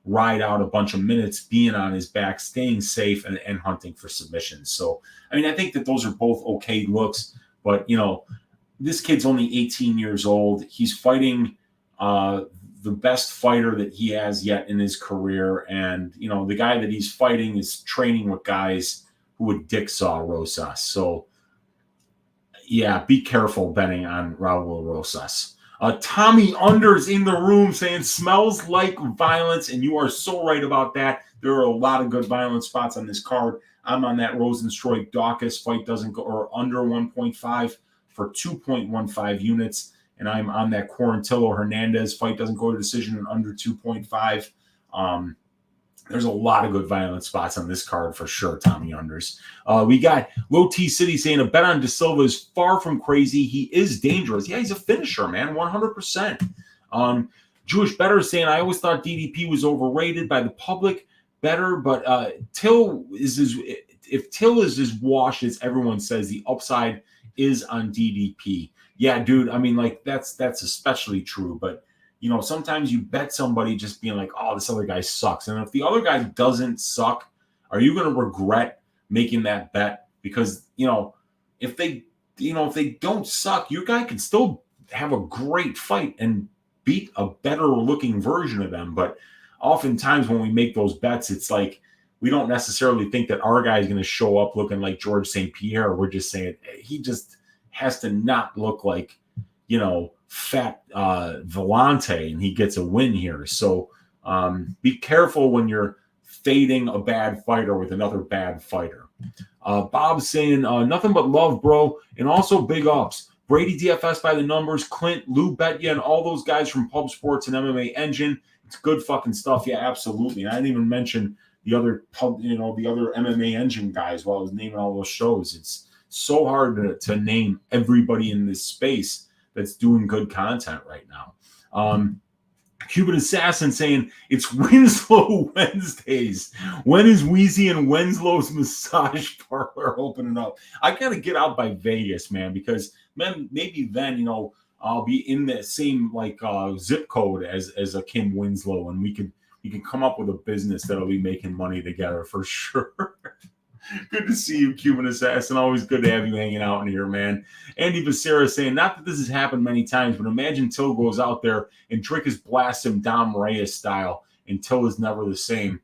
ride out a bunch of minutes being on his back, staying safe and hunting for submissions. So, I mean, I think that those are both okay looks, but, this kid's only 18 years old. He's fighting the best fighter that he has yet in his career. And, the guy that he's fighting is training with guys who would dick saw Rosas. So, yeah, be careful betting on Raul Rosas. Tommy Unders in the room saying smells like violence, and you are so right about that. There are a lot of good violent spots on this card. I'm on that Rosenstruik Dawkins fight doesn't go or under 1.5 for 2.15 units, and I'm on that Quarantillo Hernandez fight doesn't go to decision and under 2.5. There's a lot of good violent spots on this card for sure, Tommy Unders. We got Low T City saying a bet on De Silva is far from crazy. He is dangerous. Yeah, he's a finisher, man, 100%. Jewish Better saying, I always thought DDP was overrated by the public. Better, but Till is if Till is as washed as everyone says, the upside is on DDP. Yeah, dude. I mean, like that's especially true, but sometimes you bet somebody just being like, oh, this other guy sucks. And if the other guy doesn't suck, are you going to regret making that bet? Because, if they don't suck, your guy can still have a great fight and beat a better looking version of them. But oftentimes when we make those bets, it's like, we don't necessarily think that our guy is going to show up looking like George St. Pierre. We're just saying he just has to not look like, fat Vellante, and he gets a win here. So be careful when you're fading a bad fighter with another bad fighter. Bob's saying nothing but love, bro, and also big ups. Brady DFS by the numbers, Clint, Lou Betya, and all those guys from Pub Sports and MMA Engine. It's good fucking stuff. Yeah, absolutely. And I didn't even mention the other the other MMA Engine guys while I was naming all those shows. It's so hard to name everybody in this space that's doing good content right now. Cuban Assassin saying it's Winslow Wednesdays. When is Weezy and Wenslow's massage parlor opening up? I gotta get out by Vegas, man, because maybe then I'll be in the same zip code as a Kim Winslow, and we can come up with a business that'll be making money together for sure. Good to see you, Cuban Assassin. Always good to have you hanging out in here, man. Andy Becerra saying, not that this has happened many times, but imagine Till goes out there and Drickus blasts him Dom Reyes style, and Till is never the same.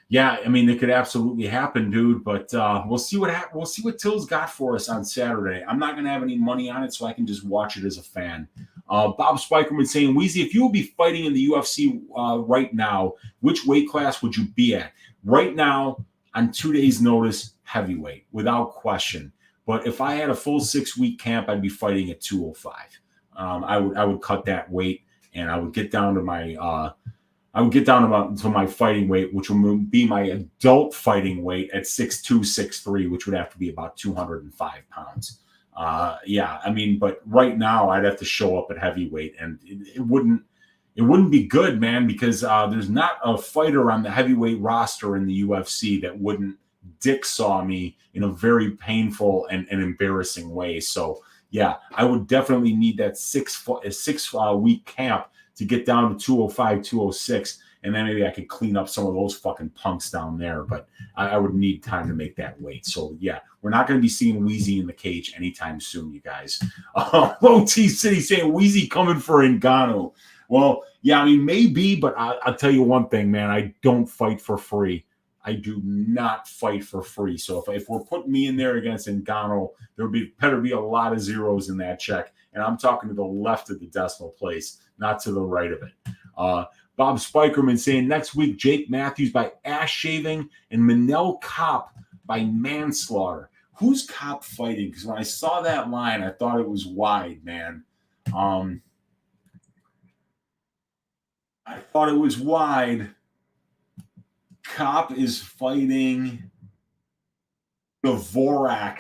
Yeah, I mean, it could absolutely happen, dude. But we'll see we'll see what Till's got for us on Saturday. I'm not going to have any money on it, so I can just watch it as a fan. Bob Spikerman saying, Weezy, if you will be fighting in the UFC right now, which weight class would you be at? Right now, on 2 days' notice, heavyweight, without question. But if I had a full 6-week camp, I'd be fighting at 205. I would cut that weight, and I would get down to my to my fighting weight, which would be my adult fighting weight at 6'2", 6'3", which would have to be about 205 pounds. Yeah, I mean, but right now I'd have to show up at heavyweight, and it wouldn't be good, man, because there's not a fighter on the heavyweight roster in the UFC that wouldn't dick saw me in a very painful and embarrassing way. So yeah, I would definitely need that 6 week camp to get down to 205, 206, and then maybe I could clean up some of those fucking punks down there. But I would need time to make that weight. So yeah, we're not going to be seeing Weezy in the cage anytime soon, you guys. Low T City saying Weezy coming for Ngannou. Well, yeah, I mean, maybe, but I'll tell you one thing, man. I don't fight for free. I do not fight for free. So if we're putting me in there against Ngannou, there better be a lot of zeros in that check. And I'm talking to the left of the decimal place, not to the right of it. Bob Spikerman saying next week, Jake Matthews by ass shaving and Manel Kopp by manslaughter. Who's Kopp fighting? Because when I saw that line, I thought it was wide, man. I thought it was wide. Kopp is fighting Dvorak.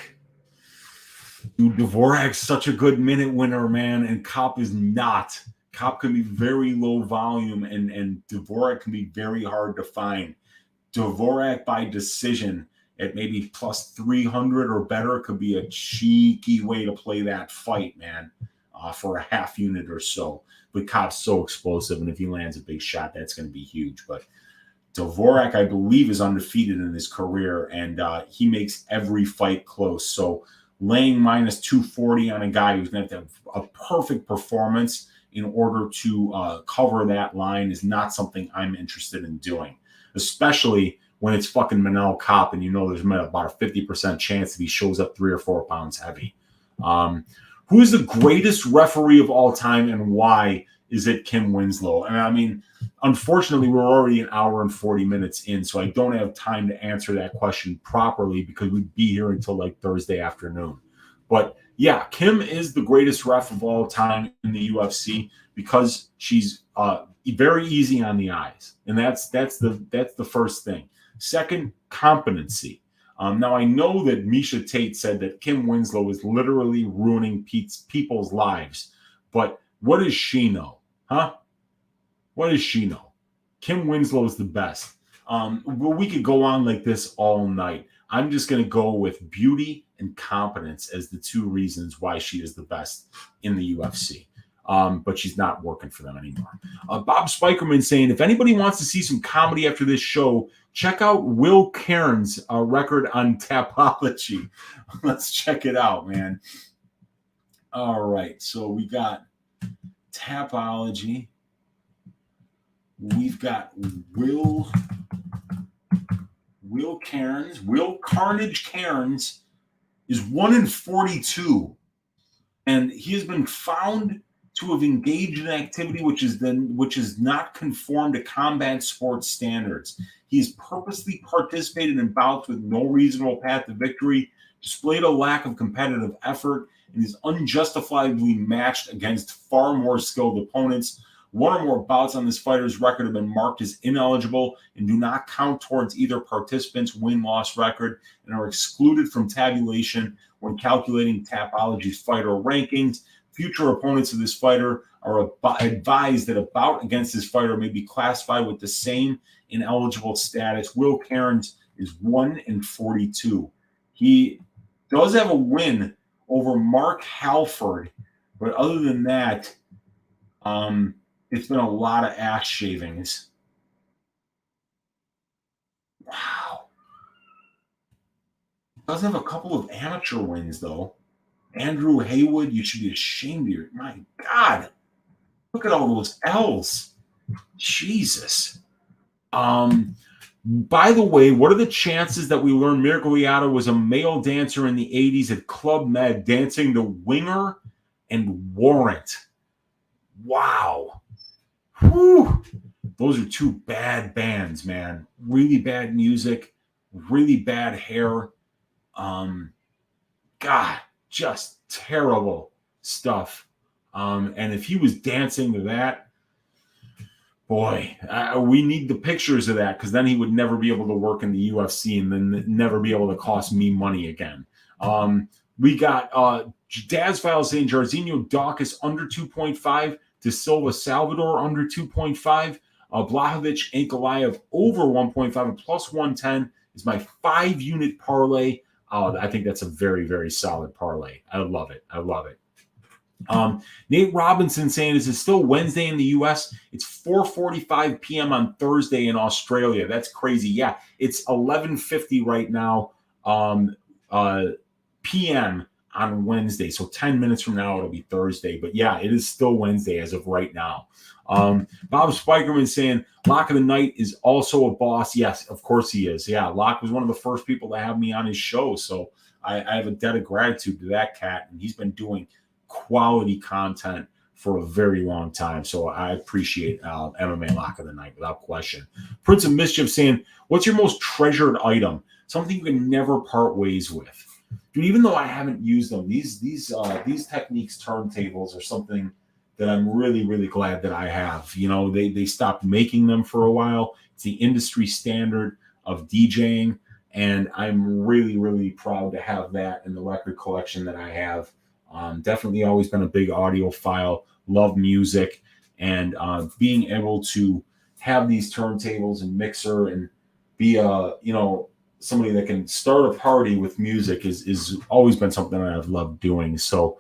Dude, Dvorak's such a good minute winner, man, and Kopp is not. Kopp can be very low volume, and Dvorak can be very hard to find. Dvorak by decision at maybe plus 300 or better could be a cheeky way to play that fight, man, for a half unit or so. But Kopp's so explosive, and if he lands a big shot, that's going to be huge. But Dvorak, I believe, is undefeated in his career, and he makes every fight close. So laying minus 240 on a guy who's going to have a perfect performance in order to cover that line is not something I'm interested in doing, especially when it's fucking Manel Kopp and there's about a 50% chance that he shows up 3 or 4 pounds heavy. Who is the greatest referee of all time and why is it Kim Winslow? And I mean, unfortunately, we're already an hour and 40 minutes in, so I don't have time to answer that question properly because we'd be here until like Thursday afternoon. But yeah, Kim is the greatest ref of all time in the UFC because she's very easy on the eyes, and that's the first thing. Second, competency. Now I know that Misha Tate said that Kim Winslow is literally ruining people's lives, but what does she know, huh? What does she know? Kim Winslow is the best. Well, we could go on like this all night. I'm just going to go with beauty and competence as the two reasons why she is the best in the UFC. But she's not working for them anymore. Bob Spikerman saying, if anybody wants to see some comedy after this show, check out Will Cairns' record on Tapology. Let's check it out, man. All right, so we got Tapology. We've got Will Cairns. Will Carnage Cairns is 1-42, and he has been found to have engaged in activity which is not conform to combat sports standards. He has purposely participated in bouts with no reasonable path to victory, displayed a lack of competitive effort, and is unjustifiably matched against far more skilled opponents. One or more bouts on this fighter's record have been marked as ineligible and do not count towards either participant's win-loss record and are excluded from tabulation when calculating Tapology's fighter rankings. Future opponents of this fighter are advised that a bout against this fighter may be classified with the same ineligible status. Will Cairns is 1-42. He does have a win over Mark Halford, but other than that, it's been a lot of ass shavings. Wow. Does have a couple of amateur wins, though. Andrew Haywood, you should be ashamed of your... My God. Look at all those L's. Jesus. By the way, what are the chances that we learn Mirko was a male dancer in the 80s at Club Med dancing the Winger and Warrant? Wow. Whew. Those are two bad bands, man. Really bad music, really bad hair. God, just terrible stuff. And if he was dancing to that, boy, we need the pictures of that, because then he would never be able to work in the UFC and then never be able to cost me money again. We got Daz File saying Jairzinho Dawkins under 2.5, De Silva Salvador under 2.5, Blachowicz Ankalaev over 1.5, and plus 110 is my 5-unit parlay. I think that's a very, very solid parlay. I love it. I love it. Nate Robinson saying, is it still Wednesday in the U.S.? It's 4:45 p.m. on Thursday in Australia. That's crazy. Yeah, it's 11:50 right now p.m. on Wednesday. So 10 minutes from now, it'll be Thursday. But yeah, it is still Wednesday as of right now. Bob Spikerman saying, Lock of the Night is also a boss. Yes, of course he is. Yeah, Locke was one of the first people to have me on his show. So I have a debt of gratitude to that cat. And he's been doing quality content for a very long time. So I appreciate MMA Lock of the Night without question. Prince of Mischief saying, what's your most treasured item? Something you can never part ways with. Dude, even though I haven't used them, these Techniques turntables are something that I'm really, really glad that I have. You know, they stopped making them for a while. It's the industry standard of DJing, and I'm really, really proud to have that in the record collection that I have. Definitely always been a big audiophile, love music, and being able to have these turntables and mixer and be somebody that can start a party with music is always been something that I've loved doing. So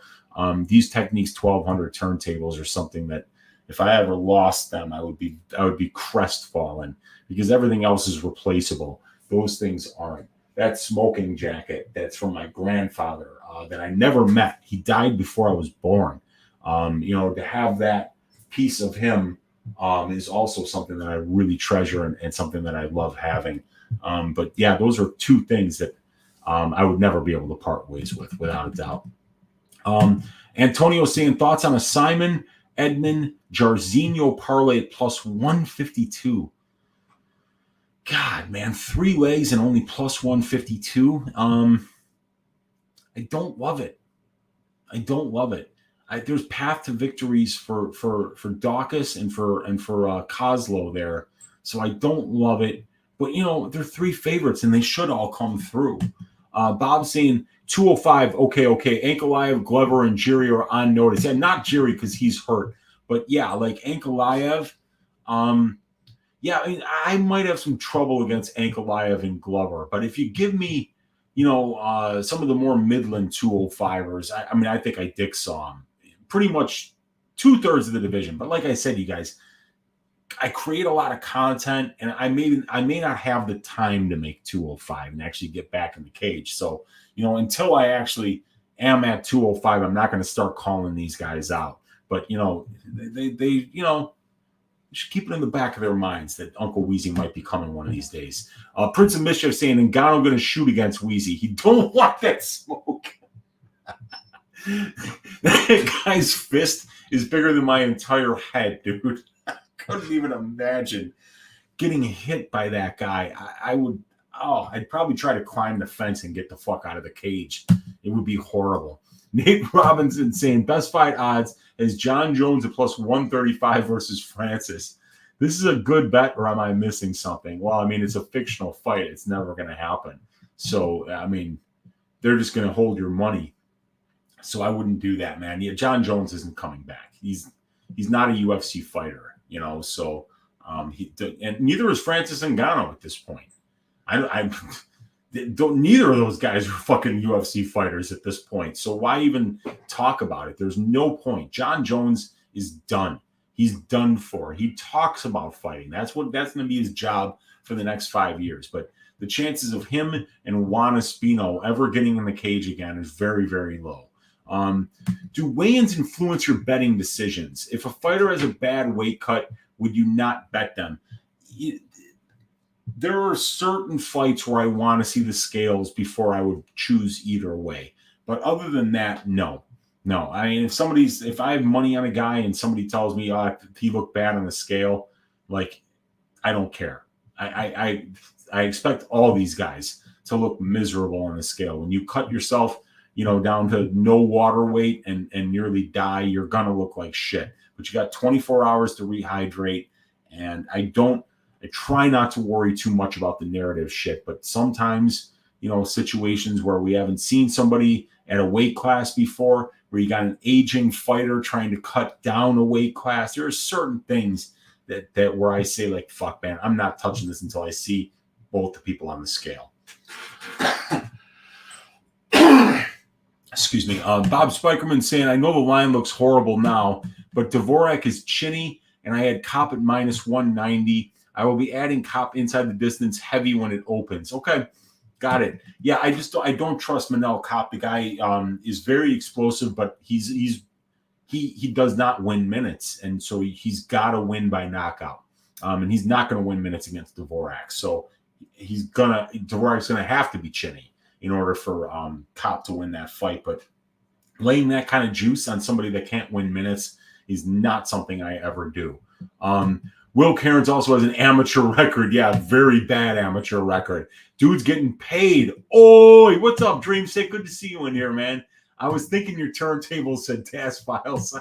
these Techniques 1200 turntables are something that if I ever lost them, I would be crestfallen, because everything else is replaceable. Those things aren't. That smoking jacket that's from my grandfather that I never met. He died before I was born. To have that piece of him is also something that I really treasure and something that I love having. But yeah, those are two things that I would never be able to part ways with, without a doubt. Antonio saying, thoughts on a Simon Edmund Jairzinho parlay at plus 152. God, man, 3 legs and only plus 152. I don't love it. there's path to victories for Dawkins and for Kozlow there. So I don't love it. But, they're 3 favorites, and they should all come through. Bob's saying 205. Okay. Ankalaev, Glover, and Jiri are on notice. And not Jiri because he's hurt. But, yeah, like Ankalaev, yeah, I mean, I might have some trouble against Ankalaev and Glover. But if you give me, some of the more Midland 205ers, I think I dick saw them. Pretty much 2/3 of the division. But like I said, you guys, I create a lot of content, and I may not have the time to make 205 and actually get back in the cage. So, until I actually am at 205, I'm not going to start calling these guys out. But, they should keep it in the back of their minds that Uncle Weezy might be coming one of these days. Prince of Mischief saying, Ngannou going to shoot against Weezy. He don't want that smoke. That guy's fist is bigger than my entire head, dude. I couldn't even imagine getting hit by that guy. I'd probably try to climb the fence and get the fuck out of the cage. It would be horrible. Nate Robinson saying best fight odds is John Jones at plus 135 versus Francis. This is a good bet, or am I missing something? Well, I mean, it's a fictional fight. It's never going to happen. So, I mean, they're just going to hold your money. So I wouldn't do that, man. Yeah, John Jones isn't coming back. He's not a UFC fighter, So and neither is Francis Ngannou at this point. Neither of those guys are fucking UFC fighters at this point. So why even talk about it? There's no point. John Jones is done. He's done for. He talks about fighting. That's going to be his job for the next 5 years. But the chances of him and Juan Espino ever getting in the cage again is very, very low. Do weigh-ins influence your betting decisions? If a fighter has a bad weight cut, would you not bet them? There are certain fights where I want to see the scales before I would choose either way. But other than that, no. I mean, if I have money on a guy and somebody tells me he looked bad on the scale, like, I don't care. I expect all these guys to look miserable on the scale. When you cut yourself, down to no water weight and nearly die, you're going to look like shit. But you got 24 hours to rehydrate. And I try not to worry too much about the narrative shit. But sometimes, situations where we haven't seen somebody at a weight class before, where you got an aging fighter trying to cut down a weight class, there are certain things that where I say, like, fuck, man, I'm not touching this until I see both the people on the scale. Excuse me. Bob Spikerman saying, I know the line looks horrible now, but Dvorak is chinny, and I had Kopp at minus 190. I will be adding Kopp inside the distance heavy when it opens. Okay, got it. Yeah, I don't trust Manel Kopp. The guy is very explosive, but he does not win minutes, and so he's got to win by knockout. And he's not going to win minutes against Dvorak. So Dvorak's gonna have to be chinny in order for Kopp to win that fight. But laying that kind of juice on somebody that can't win minutes is not something I ever do. Will Cairns also has an amateur record. Yeah, very bad amateur record. Dude's getting paid. Oh, what's up, Dream Sick? Good to see you in here, man. I was thinking your turntable said Task Files.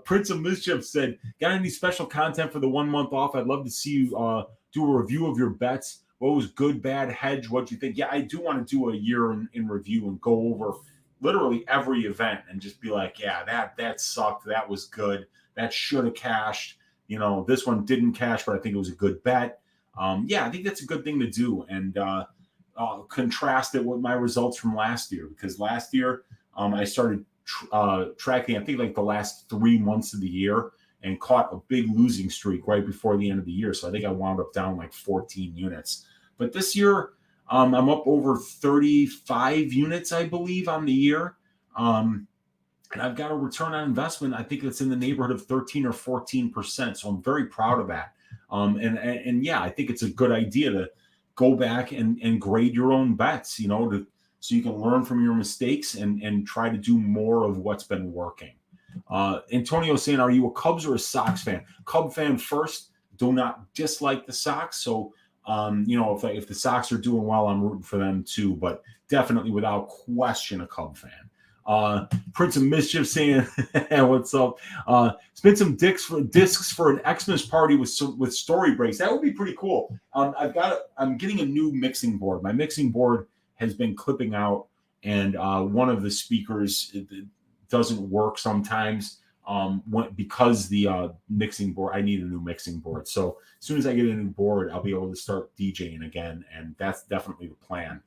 Prince of Mischief said, got any special content for the 1 month off? I'd love to see you do a review of your bets. What was good, bad, hedge? What do you think? Yeah, I do want to do a year in review and go over literally every event and just be like, yeah, that sucked. That was good. That should have cashed. This one didn't cash, but I think it was a good bet. Yeah, I think that's a good thing to do. And contrast it with my results from last year, because last year I started tracking, I think, like the last 3 months of the year, and caught a big losing streak right before the end of the year. So I think I wound up down like 14 units. But this year, I'm up over 35 units, I believe, on the year. And I've got a return on investment, I think it's in the neighborhood of 13 or 14%. So I'm very proud of that. And yeah, I think it's a good idea to go back and grade your own bets, so you can learn from your mistakes and try to do more of what's been working. Antonio saying, are you a Cubs or a Sox fan? Cub fan first. Do not dislike the Sox. So, if the Sox are doing well, I'm rooting for them too. But definitely, without question, a Cub fan. Prince of Mischief saying, "What's up? Spin some discs for an Xmas party with story breaks. That would be pretty cool. I'm getting a new mixing board. My mixing board has been clipping out, and one of the speakers doesn't work sometimes. Because the mixing board, I need a new mixing board. So as soon as I get a new board, I'll be able to start DJing again, and that's definitely the plan,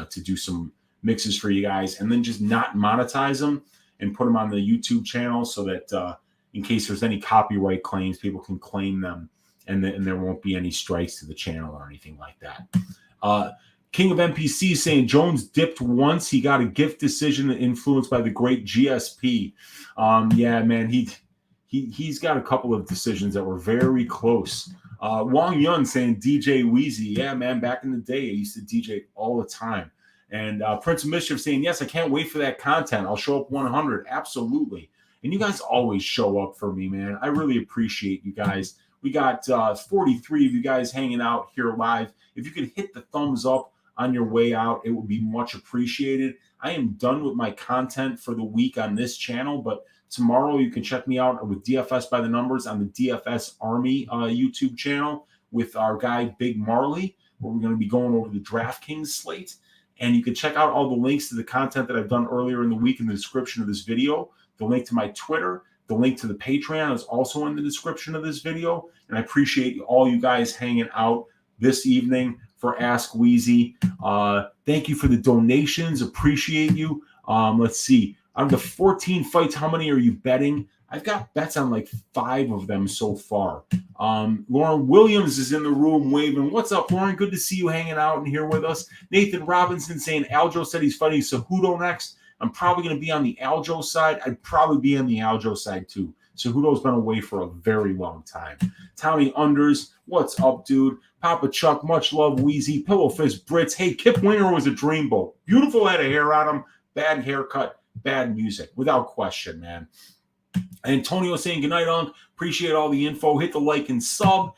to do some mixes for you guys, and then just not monetize them and put them on the YouTube channel so that in case there's any copyright claims, people can claim them, and there won't be any strikes to the channel or anything like that. King of NPC saying Jones dipped once. He got a gift decision influenced by the great GSP. Yeah, man, he's got a couple of decisions that were very close. Wang Yun saying DJ Weezy. Yeah, man, back in the day, I used to DJ all the time. And Prince of Mischief saying, yes, I can't wait for that content. I'll show up 100. Absolutely. And you guys always show up for me, man. I really appreciate you guys. We got 43 of you guys hanging out here live. If you could hit the thumbs up on your way out, it would be much appreciated. I am done with my content for the week on this channel, but tomorrow you can check me out with DFS by the Numbers on the DFS Army YouTube channel with our guy Big Marley, where we're going to be going over the DraftKings slate. And you can check out all the links to the content that I've done earlier in the week in the description of this video. The link to my Twitter, the link to the Patreon is also in the description of this video. And I appreciate all you guys hanging out this evening for Ask Weezy. Thank you for the donations. Appreciate you. Let's see. Out of the 14 fights, how many are you betting? I've got bets on like 5 of them so far. Lauren Williams is in the room waving. What's up, Lauren? Good to see you hanging out and here with us. Nathan Robinson saying Aljo said he's fighting Cejudo next. I'm probably going to be on the Aljo side. I'd probably be on the Aljo side too. Cejudo's been away for a very long time. Tommy Unders, what's up, dude? Papa Chuck, much love, Weezy. Pillow Fist Brits. Hey, Kip Winger was a dreamboat. Beautiful head of hair on him. Bad haircut, bad music, without question, man. Antonio saying goodnight, Unc. Appreciate all the info. Hit the like and sub.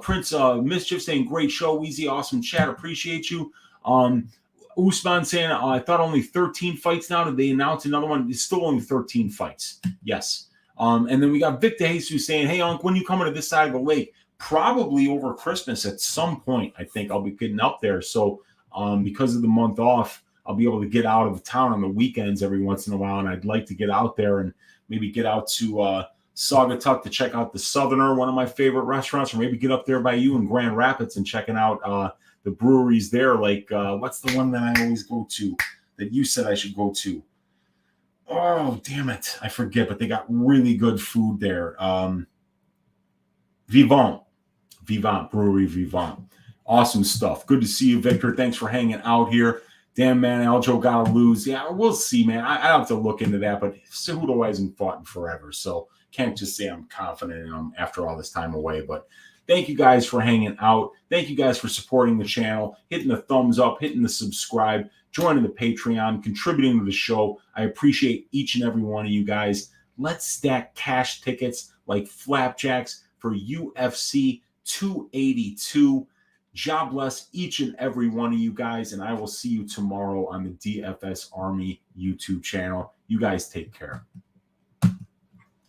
Prince Mischief saying great show, Weezy. Awesome chat. Appreciate you. Usman saying I thought only 13 fights now. Did they announce another one? It's still only 13 fights. Yes. And then we got Victor Jesus saying, hey, Unc, when you coming to this side of the lake? Probably over Christmas at some point. I think I'll be getting up there. So because of the month off, I'll be able to get out of town on the weekends every once in a while. And I'd like to get out there and maybe get out to Saugatuck to check out the Southerner, one of my favorite restaurants, or maybe get up there by you in Grand Rapids and checking out the breweries there. Like, what's the one that I always go to that you said I should go to? Oh, damn it. I forget, but they got really good food there. Vivant, Brewery Vivant. Awesome stuff. Good to see you, Victor. Thanks for hanging out here. Damn, man, Aljo got to lose. Yeah, we'll see, man. I have to look into that, but Cejudo hasn't fought in forever, so can't just say I'm confident in him after all this time away. But thank you guys for hanging out. Thank you guys for supporting the channel, hitting the thumbs up, hitting the subscribe, joining the Patreon, contributing to the show. I appreciate each and every one of you guys. Let's stack cash tickets like flapjacks for UFC 282. God bless each and every one of you guys, and I will see you tomorrow on the DFS Army YouTube channel. You guys take care.